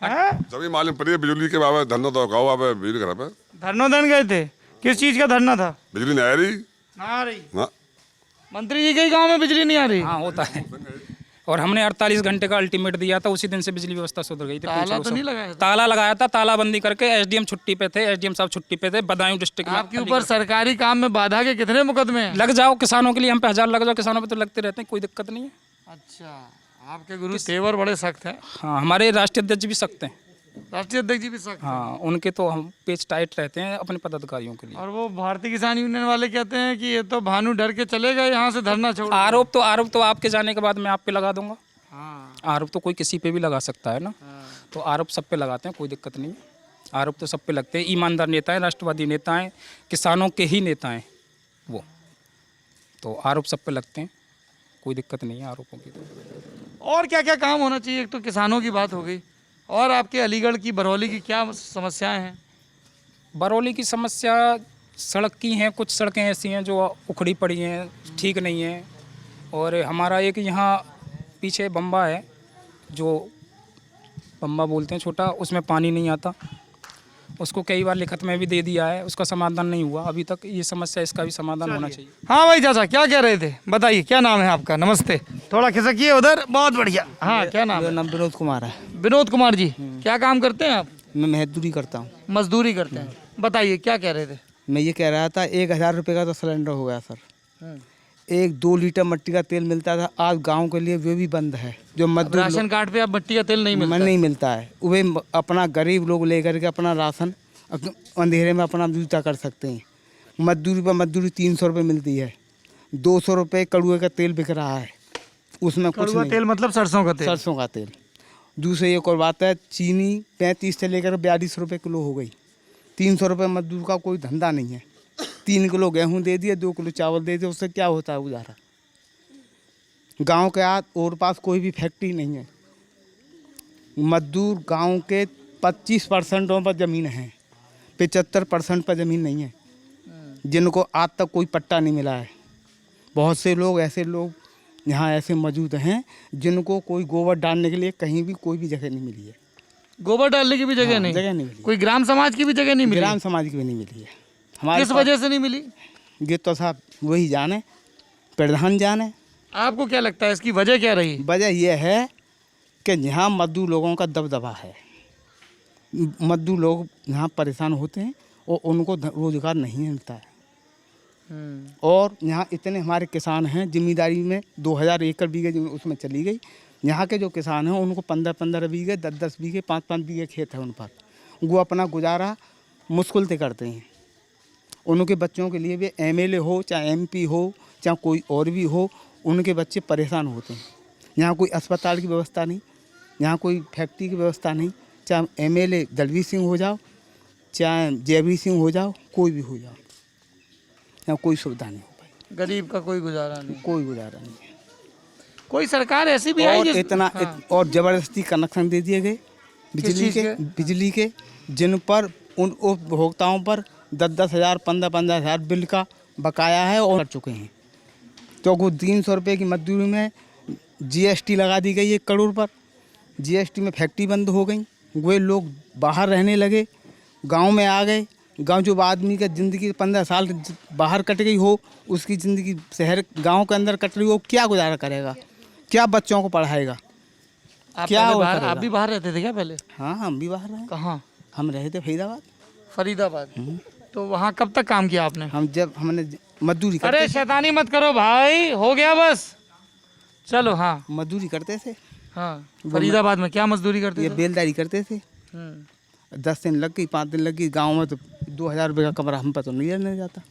S5: सभी मालूम पड़ी है बिजली के बाबा धरना तो गाँव आप बिजली घर पे
S1: धरनोदन गए थे, किस चीज का धरना था?
S5: बिजली नहीं आ रही।
S1: ना आ रही?
S5: हाँ।
S1: मंत्री जी के ही गाँव में बिजली नहीं आ रही?
S7: हाँ होता है, और हमने 48 घंटे का अल्टीमेट दिया था, उसी दिन से बिजली व्यवस्था सुधर गई थी।
S1: ताला तो नहीं लगाया था?
S7: ताला लगाया था, तालाबंदी करके एसडीएम छुट्टी पे थे, एसडीएम साहब छुट्टी पे थे, बदायूं डिस्ट्रिक्ट में।
S1: आपके ऊपर सरकारी काम में बाधा के कितने मुकदमे हैं?
S7: लग जाओ किसानों के लिए, हम पे 1000 लग जाओ, किसानों पे तो लगते रहते हैं, कोई दिक्कत नहीं है।
S1: अच्छा, आपके गुरु तेवर बड़े सख्त हैं।
S7: हाँ, हमारे राष्ट्रीय अध्यक्ष भी सख्त हैं।
S1: राष्ट्रीय अध्यक्ष जी भी सख्त?
S7: हाँ, उनके तो हम पेच टाइट रहते हैं अपने पदाधिकारियों के लिए।
S1: और वो भारतीय किसान यूनियन वाले कहते हैं कि ये तो भानु डर के चले गए यहाँ से, धरना छोड़।
S7: आरोप तो आपके जाने के बाद मैं आप पे लगा दूंगा।
S1: हाँ,
S7: आरोप तो कोई किसी पे भी लगा सकता है ना। तो आरोप सब पे लगाते हैं, कोई दिक्कत नहीं है। आरोप तो सब पे लगते हैं। ईमानदार नेता हैं, राष्ट्रवादी नेता हैं, किसानों के ही नेता हैं वो, तो आरोप सब पे लगते हैं, कोई दिक्कत नहीं है आरोपों की।
S1: और क्या क्या काम होना चाहिए? एक तो किसानों की बात हो गई, और आपके अलीगढ़ की बरौली की क्या समस्याएं हैं?
S7: बरौली की समस्या सड़क की हैं, कुछ सड़कें ऐसी हैं जो उखड़ी पड़ी हैं, ठीक नहीं हैं। और हमारा एक यहाँ पीछे बम्बा है, जो बम्बा बोलते हैं छोटा, उसमें पानी नहीं आता। उसको कई बार लिखत में भी दे दिया है, उसका समाधान नहीं हुआ अभी तक। ये समस्या, इसका भी समाधान होना चाहिए।
S1: हाँ भाई चाचा, क्या कह रहे थे? बताइए, क्या नाम है आपका? नमस्ते, थोड़ा खिसकिए उधर, बहुत बढ़िया। हाँ, क्या नाम है?
S8: नाम विनोद कुमार है।
S1: विनोद कुमार जी, क्या काम करते हैं आप?
S8: मैं मजदूरी करता हूँ।
S1: मजदूरी करते हैं। बताइए, क्या कह रहे थे?
S8: मैं ये कह रहा था 1000 रुपये का तो सिलेंडर हो गया सर। 1-2 लीटर मिट्टी का तेल मिलता था, आज गांव के लिए वो भी बंद है। जो मजदूर
S1: राशन कार्ड पे अब मिट्टी का तेल नहीं मिलता?
S8: नहीं मिलता है। वे अपना गरीब लोग लेकर के अपना राशन अंधेरे में अपना जूता कर सकते हैं। मजदूरी पर मजदूरी 300 रुपये मिलती है। 200 रुपये कड़ुए का तेल बिक रहा है, उसमें कुछ नहीं।
S1: तेल मतलब सरसों का तेल?
S8: सरसों का तेल। दूसरी एक और बात है, चीनी 35 से लेकर 42 रुपये किलो हो गई। 300 रुपये मजदूर का कोई धंधा नहीं है। 3 किलो गेहूँ दे दिए, 2 किलो चावल दे दिए, उससे क्या होता है गुजारा? गांव के और पास कोई भी फैक्ट्री नहीं है। मजदूर गांव के 25% पर ज़मीन है, 75% पर ज़मीन नहीं है, जिनको आज तक कोई पट्टा नहीं मिला है। बहुत से लोग ऐसे यहाँ ऐसे मौजूद हैं जिनको कोई गोबर डालने के लिए कहीं भी कोई भी जगह नहीं मिली है।
S1: गोबर डालने की भी जगह नहीं?
S8: जगह नहीं मिली।
S1: कोई ग्राम समाज की भी जगह नहीं मिली?
S8: ग्राम समाज की भी नहीं मिली है। हमारे
S1: किस वजह से नहीं मिली?
S8: ये तो साहब वही जाने, प्रधान जाने।
S1: आपको क्या लगता है इसकी वजह क्या रही?
S8: वजह यह है कि यहाँ मजदूर लोगों का दबदबा है। मजदूर लोग यहाँ परेशान होते हैं और उनको रोजगार नहीं मिलता है। और यहाँ इतने हमारे किसान हैं, जिम्मेदारी में 2000 एकड़ बीघे उसमें चली गई। यहाँ के जो किसान हैं उनको 15-15 बीघे, 10-10 बीघे, 5-5 बीघे खेत है उन पर। वो अपना गुजारा मुश्किल से करते हैं। उनके बच्चों के लिए भी MLA हो चाहे MP हो चाहे कोई और भी हो, उनके बच्चे परेशान होते हैं। यहाँ कोई अस्पताल की व्यवस्था नहीं, यहाँ कोई फैक्ट्री की व्यवस्था नहीं। चाहे MLA दलवीर सिंह हो जाओ चाहे जयवीर सिंह हो जाओ, कोई भी हो जाओ, यहाँ कोई सुविधा नहीं हो पाई,
S1: गरीब का कोई गुजारा नहीं,
S8: कोई गुजारा नहीं है।
S1: कोई सरकार ऐसी भी आई
S8: और
S1: जिस
S8: और ज़बरदस्ती कनेक्शन दे दिए गए
S1: चीज़ के?
S8: बिजली के, जिन पर उन उपभोक्ताओं पर 10-10 हज़ार 15-15 हज़ार बिल का बकाया है और कर चुके हैं। तो वो 300 रुपये की मजदूरी में जीएसटी लगा दी गई 1 करोड़ पर। जीएसटी में फैक्ट्री बंद हो गई, वे लोग बाहर रहने लगे, गांव में आ गए। गांव जो आदमी का ज़िंदगी 15 साल बाहर कट गई हो, उसकी ज़िंदगी शहर गांव के अंदर कट रही हो, क्या गुजारा करेगा, क्या बच्चों को पढ़ाएगा, क्या
S1: पहले
S8: वो
S1: बाहर,
S8: करेगा?
S1: आप भी बाहर रहते थे क्या पहले?
S8: हाँ, हम भी बाहर रहे,
S1: कहाँ?
S8: हम रहे थे फरीदाबाद।
S1: फरीदाबाद। तो वहाँ कब तक काम किया आपने?
S8: हमने मजदूरी
S1: अरे
S8: करते
S1: शैतानी मत करो भाई, हो गया बस, चलो। हाँ
S8: मजदूरी करते थे,
S1: हाँ, फरीदाबाद में क्या मजदूरी करते
S8: ये
S1: थे?
S8: बेलदारी करते थे।
S1: हम्म।
S8: 10 दिन लग गई, 5 दिन लग गई। गाँव में तो 2000 रुपये का कमरा हम पर तो नहीं रहने जाता।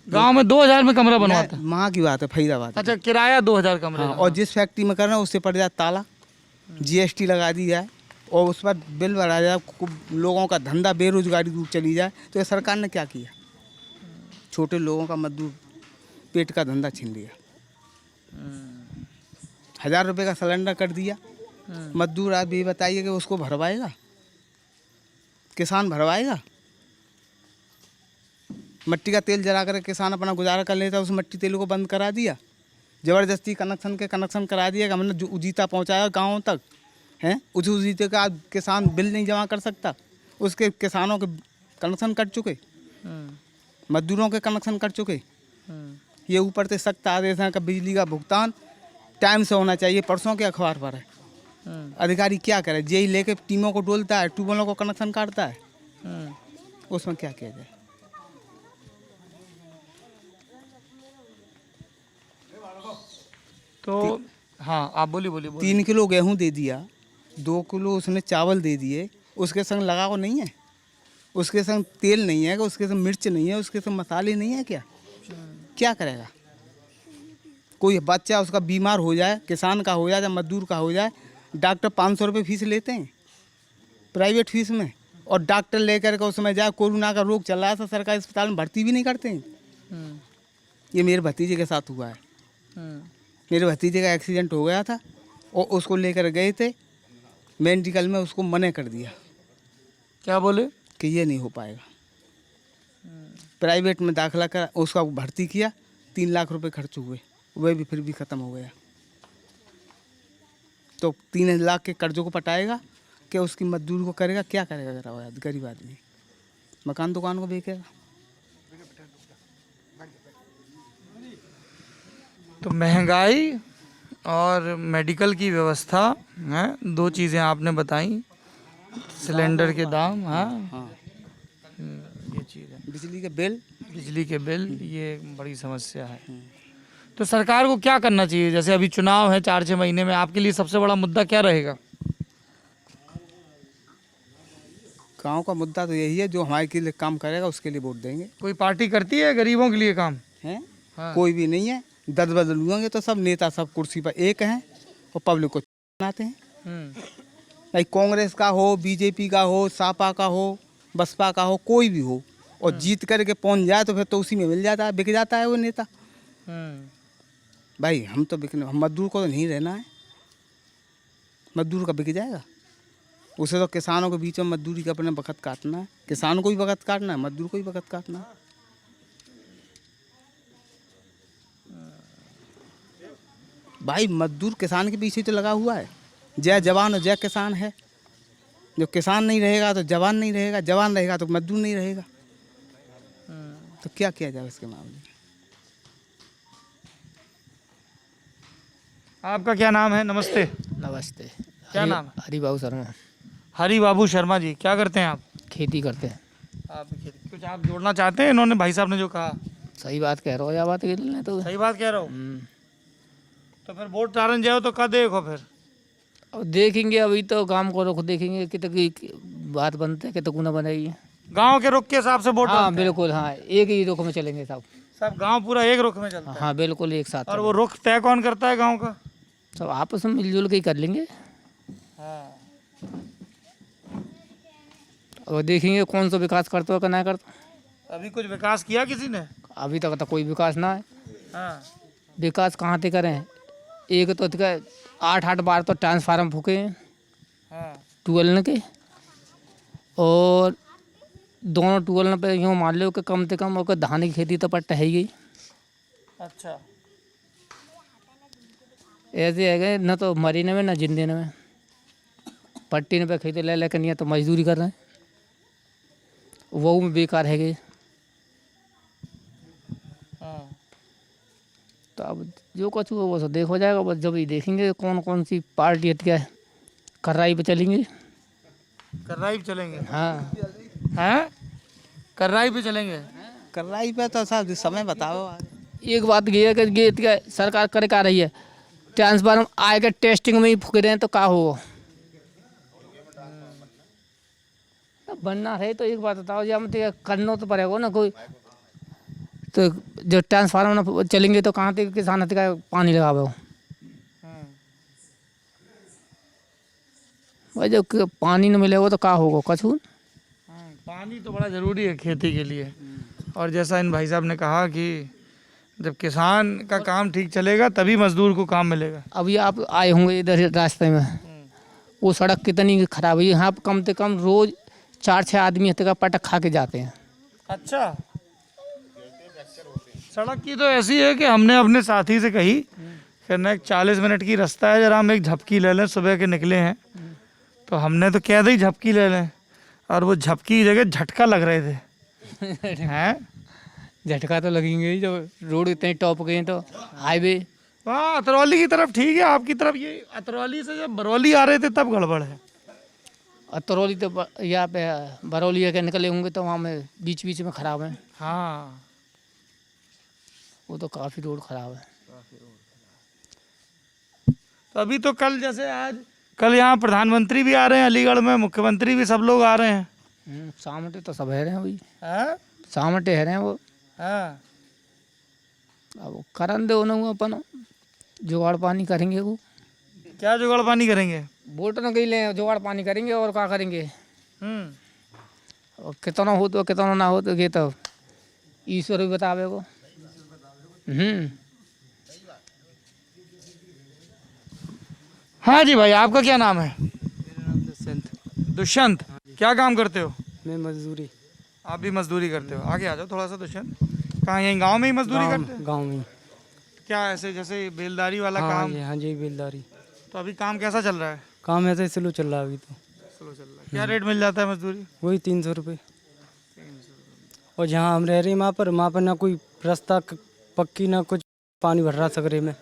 S1: गांव में 2000 में कमरा बनवाता?
S8: वहाँ की बात है, फरीदाबाद।
S1: अच्छा, किराया 2000 कमरे
S8: हाँ,
S1: का।
S8: और जिस फैक्ट्री में कर रहे हैं उससे पड़ जाए ताला, जीएसटी लगा दी जाए और उस पर बिल भरा जाए, लोगों का धंधा बेरोजगारी दूर चली जाए। तो ये सरकार ने क्या किया? छोटे लोगों का मजदूर पेट का धंधा छीन लिया। 1000 रुपये का सिलेंडर कर दिया। मजदूर आप भी बताइए कि उसको भरवाएगा, किसान भरवाएगा? मिट्टी का तेल जला कर किसान अपना गुजारा कर लेता, उस मिट्टी तेल को बंद करा दिया। ज़बरदस्ती कनेक्शन करा दिया कि हमने जो उजीता पहुंचाया गाँव तक हैं, उस उजीते का किसान बिल नहीं जमा कर सकता। उसके किसानों के कनेक्शन कट चुके, मजदूरों के कनेक्शन कट चुके। ये ऊपर से सख्त आदेश है कि बिजली का भुगतान टाइम से होना चाहिए। परसों के अखबार पर है। अधिकारी क्या करे? जेई लेके टीमों को डोलता है, ट्यूबवेलों को कनेक्शन काटता है। उसमें क्या किया जाए?
S1: तो हाँ, आप बोलिए।
S8: 3 किलो गेहूं दे दिया, 2 किलो उसने चावल दे दिए, उसके संग लगाव नहीं है, उसके संग तेल नहीं है, उसके संग मिर्च नहीं है, उसके संग मसाले नहीं है, क्या करेगा? कोई बच्चा उसका बीमार हो जाए, किसान का हो जाए या मजदूर का हो जाए, डॉक्टर 500 रुपये फीस लेते हैं प्राइवेट फीस में, और डॉक्टर लेकर के उसमें जाए, कोरोना का रोग चल रहा है तो सरकारी अस्पताल में भर्ती भी नहीं करते हैं। ये मेरे भतीजे के साथ हुआ है। मेरे भतीजे का एक्सीडेंट हो गया था और उसको लेकर गए थे मेडिकल में, उसको मना कर दिया।
S1: क्या बोले?
S8: कि ये नहीं हो पाएगा। प्राइवेट में दाखिला कर उसका भर्ती किया, 3 लाख रुपए खर्च हुए, वह भी फिर भी ख़त्म हो गया। तो 3 लाख के कर्जों को पटाएगा कि उसकी मजदूरी को करेगा? क्या करेगा गरीब आदमी? मकान दुकान को बेचेगा।
S1: तो महंगाई और मेडिकल की व्यवस्था है, 2 चीज़ें आपने बताई। सिलेंडर के दाम, हाँ, ये चीज़ है।
S8: बिजली के बिल,
S1: ये एक बड़ी समस्या है। तो सरकार को क्या करना चाहिए? जैसे अभी चुनाव है 4-6 महीने में, आपके लिए सबसे बड़ा मुद्दा क्या रहेगा?
S8: गांव का मुद्दा तो यही है, जो हमारे के लिए काम करेगा उसके लिए वोट देंगे।
S1: कोई पार्टी करती है गरीबों के लिए काम?
S8: हैं?
S1: हाँ।
S8: कोई भी नहीं है। 10 बदल होंगे तो सब नेता सब कुर्सी पर एक हैं और पब्लिक को बनाते हैं। नहीं कांग्रेस का हो, बीजेपी का हो, सापा का हो, बसपा का हो, कोई भी हो, और जीत करके पहुंच जाए तो फिर तो उसी में मिल जाता है, बिक जाता है वो नेता। भाई हम तो बिकने, हम मजदूर को तो नहीं रहना है। मजदूर का बिक जाएगा? उसे तो किसानों के बीच में मजदूरी का अपने वक्त काटना है। किसान को भी वक्त काटना है, मजदूर को भी वक्त काटना है। भाई मजदूर किसान के पीछे तो लगा हुआ है। जय जवान और जय किसान है। जो किसान नहीं रहेगा तो जवान नहीं रहेगा, जवान रहेगा तो मजदूर नहीं रहेगा। तो क्या किया जाए इसके मामले में?
S1: आपका क्या नाम है? नमस्ते।
S9: नमस्ते।
S1: क्या नाम है?
S9: हरिबाबू शर्मा।
S1: हरि बाबू शर्मा जी, क्या करते हैं आप?
S9: खेती करते हैं।
S1: आप खेती, कुछ आप जोड़ना चाहते हैं इन्होंने भाई साहब ने जो कहा?
S9: सही बात कह रहे हो या बात कर लें तो?
S1: सही बात कह रहा हूँ। तो फिर वोट डालन जाओ तो कब देखो फिर?
S9: अब देखेंगे, अभी तो काम को रुख देखेंगे कि तक बात बनते कि तक ना बनाइए।
S1: गांव के रुख के हिसाब से वोट
S9: हाँ
S1: डालते हैं?
S9: बिल्कुल, हाँ एक ही रुख में चलेंगे सब।
S1: सब गांव पूरा एक रुख में चलता है?
S9: हाँ बिल्कुल एक साथ।
S1: और वो रुख तय कौन करता है गांव का?
S9: सब आपस में मिलजुल के ही कर लेंगे।
S1: हाँ।
S9: और देखेंगे कौन सा विकास करते हो कि नहीं करते।
S1: अभी कुछ विकास किया किसी ने?
S9: अभी तक तो कोई विकास ना है।
S1: हाँ।
S9: विकास कहाँ से करें? एक तो 8-8 बार तो ट्रांसफार्मर फूके हैं
S1: हाँ।
S9: ट्यूबवेल के, और दोनों ट्यूबवेल पे यूँ मान लो कि कम से कम और धान की खेती तो पट्टा है ही।
S1: अच्छा।
S9: ऐसे है गए न तो मरीने में न जिंदे में, पट्टी ने पे खेती ले लेकिन ये तो मजदूरी कर रहे हैं, वो में बेकार है गए।
S1: हाँ।
S9: तो अब जो कुछ हुआ वो सब देखो जाएगा, बस जब ही देखेंगे कौन कौन सी पार्टी क्या है, कर्राई पे चलेंगे।
S1: कर्राई पे चलेंगे?
S9: हाँ।
S1: हैं? कर्राई पे चलेंगे?
S8: कर्राई पे तो सब समय बताओ।
S9: एक बात ये है कि ये क्या सरकार करे का रही है, ट्रांसफार्मर आएगा टेस्टिंग में ही फूक रहे हैं तो क्या होगा? अब बनना है तो एक बात बताओ, या मतलब करना तो पड़ेगा ना कोई। तो जो ट्रांसफार्मर चलेंगे तो कहाँ तक किसान हत्या का पानी लगावे हो भाई, जब पानी नहीं मिलेगा तो क्या होगा कछू।
S1: पानी तो बड़ा ज़रूरी है खेती के लिए। और जैसा इन भाई साहब ने कहा कि जब किसान का काम ठीक चलेगा तभी मजदूर को काम मिलेगा।
S9: अभी आप आए होंगे इधर रास्ते में, वो सड़क कितनी खराब है, यहाँ पर कम से कम रोज 4-6 आदमी हत्या का पटक खा के जाते हैं।
S1: अच्छा। सड़क की तो ऐसी है कि हमने अपने साथी से कही कि ना 40 मिनट की रास्ता है, जरा हम एक झपकी ले लें, सुबह के निकले हैं तो हमने तो कह दी झपकी ले लें, और वो झपकी की जगह झटका लग रहे थे। हैं?
S9: झटका तो लगेंगे ही, जब रोड इतने टॉप गए तो हाईवे।
S1: हाँ, अतरौली की तरफ ठीक है, आपकी तरफ ये अतरौली से जब बरौली आ रहे थे तब गड़बड़ है।
S9: अतरौली तो यहाँ पे बरौली के निकले होंगे तो वहाँ में बीच बीच में खराब है।
S1: हाँ,
S9: वो तो काफ़ी रोड खराब है।
S1: तो अभी तो कल जैसे आज कल यहाँ प्रधानमंत्री भी आ रहे हैं अलीगढ़ में, मुख्यमंत्री भी, सब लोग आ रहे हैं।
S9: सामटे तो सब है रहे हैं अभी,
S1: हाँ?
S9: सामटे है रहे हैं वो।
S1: हाँ।
S9: अब करन दे उन्होंने अपन जुगाड़ पानी करेंगे। वो
S1: क्या जुगाड़ पानी करेंगे?
S9: वोट न गई ले जुगाड़ पानी करेंगे और क्या करेंगे। और कितना हो तो कितना ना हो तो ये तो ईश्वर भी बतावे को।
S1: हाँ जी भाई, आपका क्या नाम है?
S2: दुष्यंत।
S1: दुष्यंत, क्या काम करते हो?
S2: मैं मजदूरी।
S1: आप भी मजदूरी करते हो? आगे आ जाओ थोड़ा सा दुष्यंत। कहाँ, यहीं गांव में ही मजदूरी करते हो?
S2: गाँव में।
S1: क्या ऐसे जैसे बेलदारी वाला काम?
S2: हाँ जी, बेलदारी।
S1: तो अभी काम कैसा चल रहा है?
S2: काम ऐसे स्लो चल रहा है अभी तो।
S1: स्लो चल रहा है। क्या रेट मिल जाता है मजदूरी?
S2: वही 300 रुपये। और जहाँ हम रह रहे हैं वहाँ पर ना कोई रास्ता पक्की ना कुछ, पानी भर रहा सकरे में।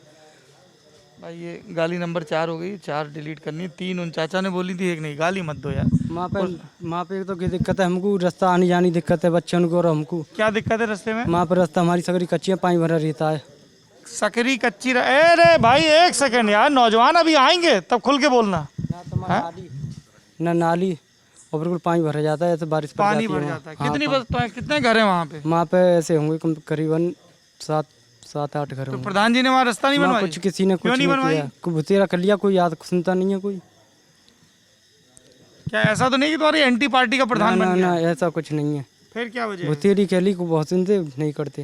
S1: भाई ये गाली नंबर 4 हो गई, 4 डिलीट करनी है, 3 उन चाचा ने बोली थी, एक नहीं। गाली मत दो यार।
S2: वहाँ पे तो क्या दिक्कत है हमको, रास्ता आने जाने दिक्कत है बच्चों को और हमको।
S1: क्या दिक्कत है रास्ते में?
S2: वहाँ पर रास्ता हमारी सकरी कच्ची है, पानी भरा रहता है।
S1: सकरी कच्ची अरे भाई एक सेकंड यार, नौजवान अभी आएंगे तब खुल के बोलना।
S2: ना नाली और बिल्कुल पानी भरा जाता है, ऐसे बारिश पड़
S1: पानी
S2: जाती है
S1: भर
S2: वहाँ।
S1: जाता है। कितने घर हैं वहाँ पे?
S2: वहाँ पे ऐसे होंगे करीबन 7-8 घर
S1: तो
S2: होंगे।
S1: प्रधान जी ने वहाँ रास्ता नहीं
S2: वहाँ
S1: बनवाया?
S2: कुछ किसी ने कुछ
S1: क्यों नहीं बनवाई?
S2: किया, कोई भुतेरा कर लिया, कोई याद सुनता नहीं है कोई।
S1: क्या ऐसा तो नहीं कि तुम्हारी एंटी पार्टी का प्रधान बन गया?
S2: ना, ऐसा कुछ नहीं है।
S1: फिर क्या वजह है?
S2: भुतेरी कहली को बहुत सुनते, नहीं करते।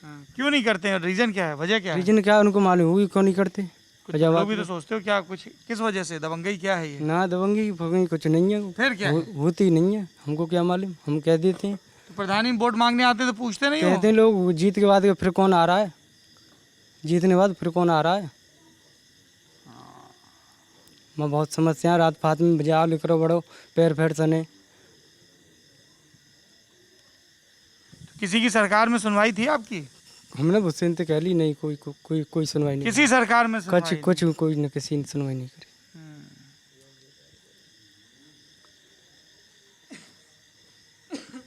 S1: हाँ, क्यों नहीं करते हैं? रीजन क्या है, वजह क्या है?
S2: रीजन क्या है उनको मालूम हुई, क्यों नहीं करते।
S1: लोग भी तो सोचते हो क्या कुछ, किस वजह से दबंगई क्या है ये?
S2: ना दबंगी फगंगी कुछ नहीं है।
S1: फिर क्या है?
S2: होती नहीं है, हमको क्या मालूम, हम कह देते हैं।
S1: तो प्रधानी वोट मांगने आते तो पूछते नहीं हो?
S2: कहते हैं लोग जीत के बाद फिर कौन आ रहा है, जीतने के बाद फिर कौन आ रहा है। मैं बहुत समस्या, रात फात में बजा लिखो बड़ो, पैर फैर सने।
S1: किसी की सरकार में सुनवाई थी आपकी?
S2: हमने भुसेन तो कह ली नहीं, कोई सुनवाई नहीं।
S1: किसी सरकार में सुनवाई
S2: कुछ कोई न किसी ने सुनवाई नहीं करी।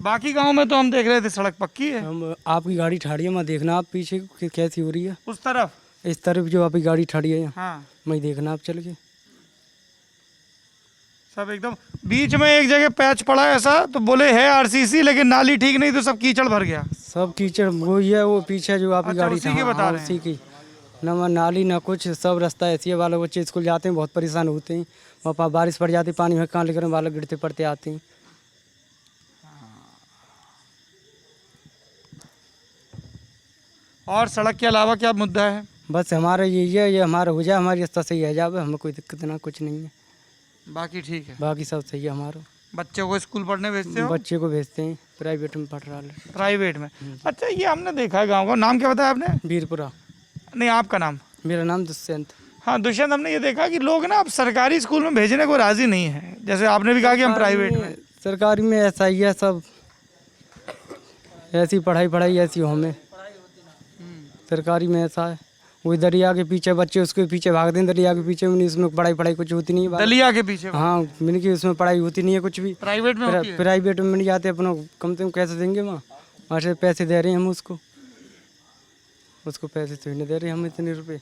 S1: बाकी गांव में तो हम देख रहे थे सड़क पक्की है।
S2: हम आपकी गाड़ी ठाड़ी है, मैं देखना आप पीछे कैसी हो रही है।
S1: उस तरफ?
S2: इस तरफ जो आपकी गाड़ी ठाड़ी है,
S1: हाँ,
S2: मैं देखना आप चल के।
S1: सब एकदम बीच में एक जगह पैच पड़ा ऐसा, तो बोले है आरसीसी, लेकिन नाली ठीक नहीं तो सब कीचड़ भर गया।
S2: सब कीचड़ वही है, वो पीछे जो आपकी गाड़ी
S1: उसी की बता रहे हैं।
S2: उसी की। ना नाली ना कुछ, सब रास्ता ऐसी है। वाले बच्चे स्कूल जाते हैं बहुत परेशान होते हैं, वहाँ बारिश पड़ जाती, पानी में कहाँ लेकर बालक गिरते पड़ते आते हैं।
S1: और सड़क के अलावा क्या मुद्दा है?
S2: बस हमारा ये हमारा हो जाए, हमारी रास्ता सही है जाए, हमें कोई दिक्कत ना कुछ नहीं है,
S1: बाकी ठीक है।
S2: बाकी सब सही है हमारा।
S1: बच्चों को स्कूल पढ़ने भेजते हो?
S2: बच्चे को भेजते हैं, प्राइवेट में पढ़ रहा है।
S1: प्राइवेट में। अच्छा, ये हमने देखा है गाँव का। नाम क्या बताया आपने?
S2: वीरपुरा।
S1: नहीं, आपका नाम?
S2: मेरा नाम दुष्यंत।
S1: हाँ दुष्यंत, हमने ये देखा कि लोग ना अब सरकारी स्कूल में भेजने को राजी नहीं है। जैसे आपने भी कहा कि हम प्राइवेट में।
S2: सरकारी में ऐसा ही है, सब ऐसी पढ़ाई ऐसी हो में। सरकारी में ऐसा है, वो दरिया के पीछे बच्चे उसके पीछे भागते हैं, दरिया के पीछे में इसमें पढ़ाई कुछ होती नहीं है।
S1: दलिया के पीछे?
S2: हाँ, मैंने कि उसमें पढ़ाई होती नहीं है कुछ भी।
S1: प्राइवेट में होती है?
S2: प्राइवेट में नहीं जाते, अपना कम से कम कैसे देंगे वहाँ से पैसे दे रहे हैं हम उसको पैसे तो नहीं दे रहे हम इतने रुपए।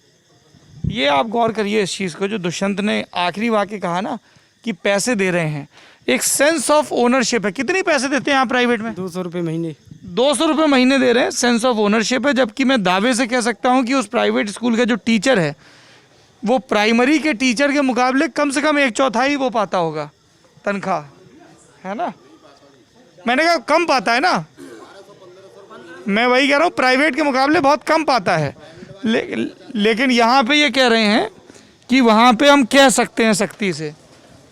S1: ये आप गौर करिए इस चीज़ को, जो दुष्यंत ने आखिरी वाक्य कहा ना कि पैसे दे रहे हैं, एक सेंस ऑफ ओनरशिप है। कितनी पैसे देते हैं आप प्राइवेट में?
S2: 200 रुपये महीने।
S1: 200 रुपये महीने दे रहे हैं, सेंस ऑफ ओनरशिप है। जबकि मैं दावे से कह सकता हूं कि उस प्राइवेट स्कूल का जो टीचर है वो प्राइमरी के टीचर के मुकाबले कम से कम 1/4 वो पाता होगा तनख्वाह, है ना? मैंने कहा कम पाता है ना, मैं वही कह रहा हूँ, प्राइवेट के मुकाबले बहुत कम पाता है। लेकिन यहाँ पे ये कह रहे हैं कि वहाँ पे हम कह सकते हैं सख्ती से,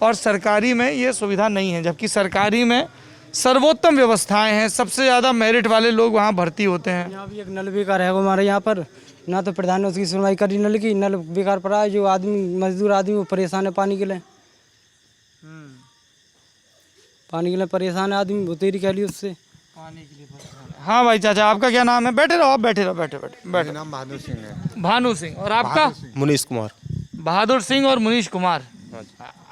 S1: और सरकारी में ये सुविधा नहीं है। जबकि सरकारी में सर्वोत्तम व्यवस्थाएं हैं, सबसे ज़्यादा मेरिट वाले लोग वहाँ भर्ती होते हैं।
S2: यहाँ भी एक नल बेकार है हमारे यहाँ पर, ना तो प्रधान ने उसकी सुनवाई करी नल की, नल बेकार पड़ा है। जो आदमी मजदूर आदमी वो परेशान है पानी के लिए, परेशान है आदमी, तेरी कह ली उससे
S1: पानी के लिए परेशान है। हाँ भाई चाचा, आपका क्या नाम है? बैठे रहो आप, बैठे रहो, बैठे।
S6: नाम भानु सिंह है।
S1: भानु सिंह। और आपका?
S10: मुनीश कुमार।
S1: बहादुर सिंह और मुनीश कुमार।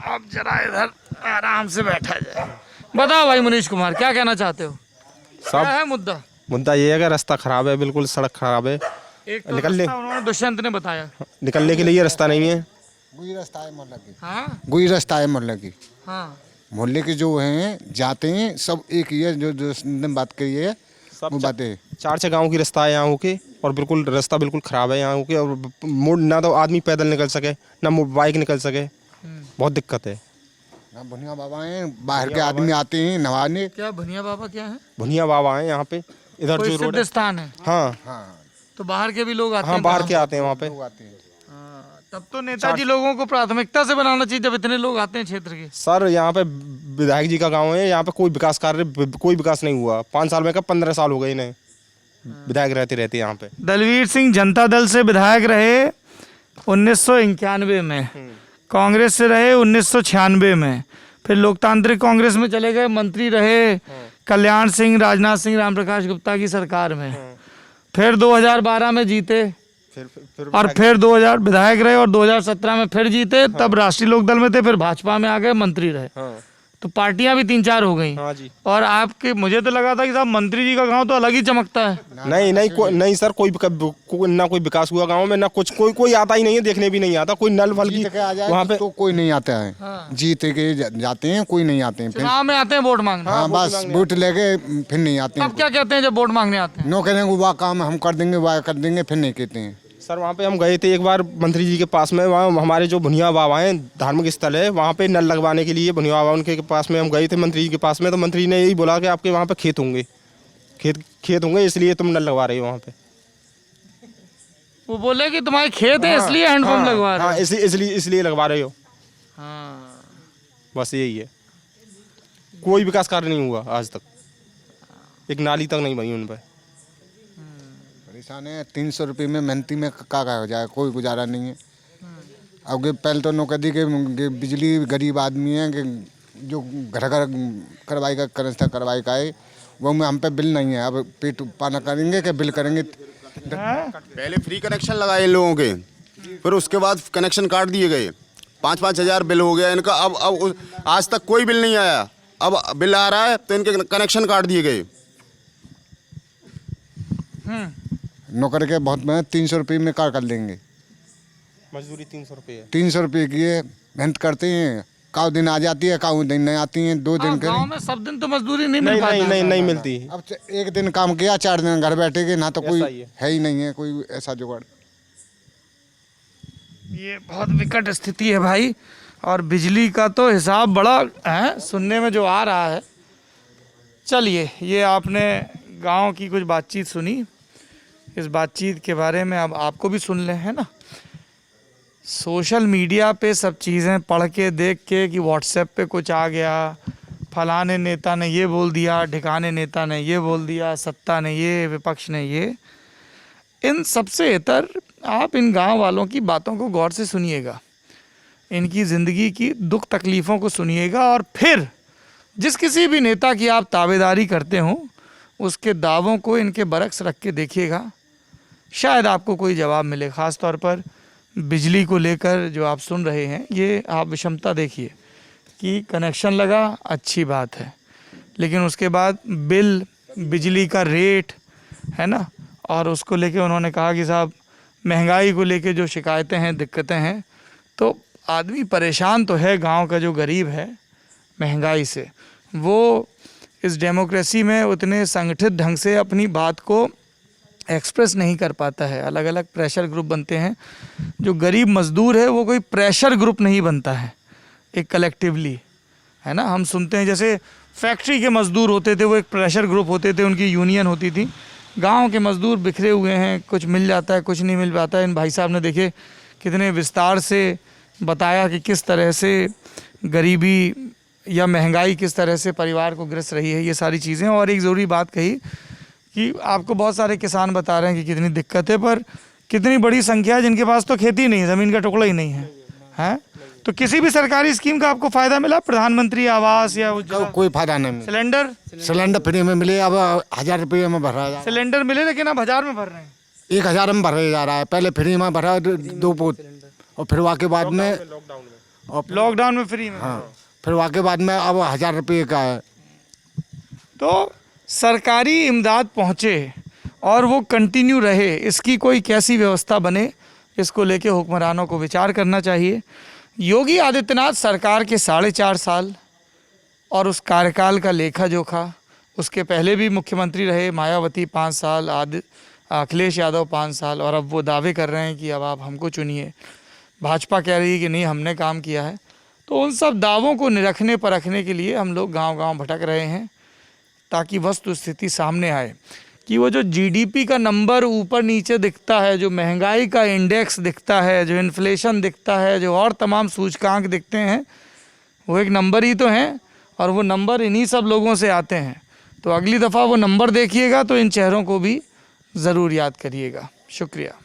S1: आप जरा इधर आराम से बैठा जाए। बताओ भाई मुनीश कुमार, क्या कहना चाहते हो? क्या है मुद्दा?
S10: मुद्दा ये है कि रास्ता खराब है, बिल्कुल सड़क खराब है।
S1: एक तो रास्ता उन्होंने दुष्यंत ने बताया,
S10: निकलने के लिए रास्ता नहीं है।
S6: गुई रास्ता है मोहल्ले की।
S1: हाँ
S6: गुई रास्ता है मोहल्ले की।
S1: हाँ,
S6: मोहल्ले के जो हैं जाते हैं सब एक ही है, जो ने बात करी है वो बातें।
S10: 4-6 गाँव की रास्ता है यहाँ के, और बिल्कुल रास्ता बिल्कुल ख़राब है यहाँ के। और मोड़ ना तो आदमी पैदल निकल सके, ना बाइक निकल सके, बहुत दिक्कत है।
S6: भुनिया बाबा हैं, बाहर के आदमी आते हैं नहाने।
S1: क्या भुनिया बाबा क्या है?
S10: भुनिया बाबा है यहाँ पे, इधर
S1: कोई
S10: जो रोड
S1: सिद्ध स्थान है?
S10: हाँ,
S1: तो बाहर के भी लोग आते
S10: हाँ
S1: हैं?
S10: बाहर के आते हैं वहाँ पे।
S1: तब तो नेताजी लोगों को प्राथमिकता से बनाना चाहिए जब इतने लोग आते हैं क्षेत्र के।
S10: सर यहाँ पे विधायक जी का गांव है, यहाँ पे कोई विकास कार्य, कोई विकास नहीं हुआ। 5 साल में का 15 साल हो गए इन्हें विधायक रहते यहाँ पे।
S1: दलवीर सिंह जनता दल से विधायक रहे 1991 में, कांग्रेस से रहे 1996 में, फिर लोकतांत्रिक कांग्रेस में चले गए, मंत्री रहे कल्याण सिंह, राजनाथ सिंह, रामप्रकाश गुप्ता की सरकार में, फिर 2012 में जीते, और फिर 2000 विधायक रहे, और 2017 में फिर जीते, तब राष्ट्रीय लोकदल में थे, फिर भाजपा में आ गए, मंत्री रहे। तो पार्टियां भी 3-4 हो गई।
S10: हाँ जी।
S1: और आपके, मुझे तो लगा था कि साहब मंत्री जी का गांव तो अलग ही चमकता है।
S10: नहीं सर, ना कोई विकास हुआ गांव में, ना कुछ। कोई आता ही नहीं है, देखने भी नहीं आता। कोई नल फल की
S6: वहाँ पे तो कोई नहीं आता है। जीत के जाते हैं, कोई नहीं आते हैं।
S1: चुनाव में आते हैं वोट मांगने।
S6: हाँ, बस वोट लेके फिर नहीं आते हैं।
S1: अब क्या कहते हैं जब वोट मांगने आते हैं?
S6: नो कह देंगे वाह काम हम कर देंगे, वाह कर देंगे, फिर नहीं कहते हैं।
S10: सर वहाँ पे हम गए थे एक बार मंत्री जी के पास में, वहाँ हमारे जो भुनिया बाबा हैं, धार्मिक स्थल है, वहाँ पे नल लगवाने के लिए भुनिया बाबा उनके पास में हम गए थे मंत्री जी के पास में। तो मंत्री ने यही बोला कि आपके वहाँ पे खेत होंगे, खेत होंगे, इसलिए तुम नल लगवा रहे हो वहाँ पे।
S1: वो बोले कि तुम्हारे खेत है इसलिए हैंडपंप लगवा रहे हो।
S10: हाँ, इसलिए लगवा रहे हो।
S1: हाँ,
S10: बस यही है, कोई विकास कार्य नहीं हुआ आज तक, एक नाली तक नहीं बनी उन पर।
S6: परेशान है। 300 रुपये में मेहनती में का हो जाए, कोई गुजारा नहीं है। अब पहले तो नौकरी के बिजली गरीब आदमी है कि जो घर करवाई का करवाई का है, वो में हम पे बिल नहीं है। अब पेट पाना करेंगे कि बिल करेंगे।
S4: पहले फ्री कनेक्शन लगाए इन लोगों के, फिर उसके बाद कनेक्शन काट दिए गए। 5-5 हज़ार बिल हो गया इनका। अब आज तक कोई बिल नहीं आया, अब बिल आ रहा है तो इनके कनेक्शन काट दिए गए।
S6: नौकर के बहुत मेहनत, 300 रुपये में क्या कर देंगे?
S10: मजदूरी 300 रुपये है।
S6: 300 रुपये की मेहनत करते हैं, काउ दिन आ जाती है, काउ दिन नहीं आती हैं। 2 दिन के
S1: गाँव में सब दिन तो मजदूरी नहीं मिल पाती।
S10: नहीं मिलती।
S6: अब एक दिन काम किया, 4 दिन घर बैठेगे, ना तो कोई
S10: ही
S6: है ही नहीं है कोई ऐसा जुगाड़।
S1: ये बहुत विकट स्थिति है भाई। और बिजली का तो हिसाब बड़ा है सुनने में जो आ रहा है। चलिए, ये आपने गांव की कुछ बातचीत सुनी। इस बातचीत के बारे में अब आपको भी सुन लें, है ना। सोशल मीडिया पे सब चीज़ें पढ़ के देख के कि व्हाट्सएप पे कुछ आ गया, फलाने नेता ने ये बोल दिया, ढिकाने नेता ने ये बोल दिया, सत्ता ने ये, विपक्ष ने ये, इन सबसे इतर आप इन गांव वालों की बातों को गौर से सुनिएगा, इनकी ज़िंदगी की दुख तकलीफ़ों को सुनिएगा, और फिर जिस किसी भी नेता की आप ताबेदारी करते हो उसके दावों को इनके बरक्स रख के देखिएगा, शायद आपको कोई जवाब मिले। ख़ास तौर पर बिजली को लेकर जो आप सुन रहे हैं, ये आप विषमता देखिए कि कनेक्शन लगा, अच्छी बात है, लेकिन उसके बाद बिल, बिजली का रेट, है ना, और उसको लेके उन्होंने कहा कि साहब महंगाई को लेके जो शिकायतें हैं, दिक्कतें हैं, तो आदमी परेशान तो है, गांव का जो गरीब है महंगाई से, वो इस डेमोक्रेसी में उतने संगठित ढंग से अपनी बात को एक्सप्रेस नहीं कर पाता है। अलग अलग प्रेशर ग्रुप बनते हैं। जो गरीब मज़दूर है वो कोई प्रेशर ग्रुप नहीं बनता है, एक कलेक्टिवली, है ना। हम सुनते हैं जैसे फैक्ट्री के मज़दूर होते थे, वो एक प्रेशर ग्रुप होते थे, उनकी यूनियन होती थी। गांव के मज़दूर बिखरे हुए हैं, कुछ मिल जाता है, कुछ नहीं मिल पाता है। इन भाई साहब ने देखे कितने विस्तार से बताया कि किस तरह से गरीबी या महंगाई किस तरह से परिवार को ग्रस्त रही है, ये सारी चीज़ें। और एक ज़रूरी बात कही कि आपको बहुत सारे किसान बता रहे हैं कि कितनी दिक्कत है, पर कितनी बड़ी संख्या है जिनके पास तो खेती नहीं है, ज़मीन का टुकड़ा ही नहीं है, हैं। तो किसी भी सरकारी स्कीम का आपको फ़ायदा मिला, प्रधानमंत्री आवास या
S6: कोई फायदा नहीं मिला। सिलेंडर फ्री में मिले, अब 1000 रुपये में भर रहा है।
S1: सिलेंडर मिले लेकिन अब 1000 में भर रहे हैं,
S6: 1000 में भरा जा रहा है। पहले फ्री में भरा 2 पोत, और फिर वाके बाद में
S1: लॉकडाउन में फ्री में,
S6: हाँ, फिर वाके बाद में अब 1000 रुपये का है।
S1: तो सरकारी इमदाद पहुँचे और वो कंटिन्यू रहे, इसकी कोई कैसी व्यवस्था बने, इसको लेके हुक्मरानों को विचार करना चाहिए। योगी आदित्यनाथ सरकार के 4.5 साल और उस कार्यकाल का लेखा जोखा, उसके पहले भी मुख्यमंत्री रहे मायावती 5 साल, अखिलेश यादव 5 साल, और अब वो दावे कर रहे हैं कि अब आप हमको चुनिए। भाजपा कह रही है कि नहीं, हमने काम किया है। तो उन सब दावों को निरखने परखने के लिए हम लोग गांव-गांव भटक रहे हैं, ताकि वस्तु स्थिति सामने आए कि वो जो जीडीपी का नंबर ऊपर नीचे दिखता है, जो महंगाई का इंडेक्स दिखता है, जो इन्फ्लेशन दिखता है, जो और तमाम सूचकांक दिखते हैं, वो एक नंबर ही तो हैं, और वो नंबर इन्हीं सब लोगों से आते हैं। तो अगली दफ़ा वो नंबर देखिएगा तो इन चेहरों को भी ज़रूर याद करिएगा। शुक्रिया।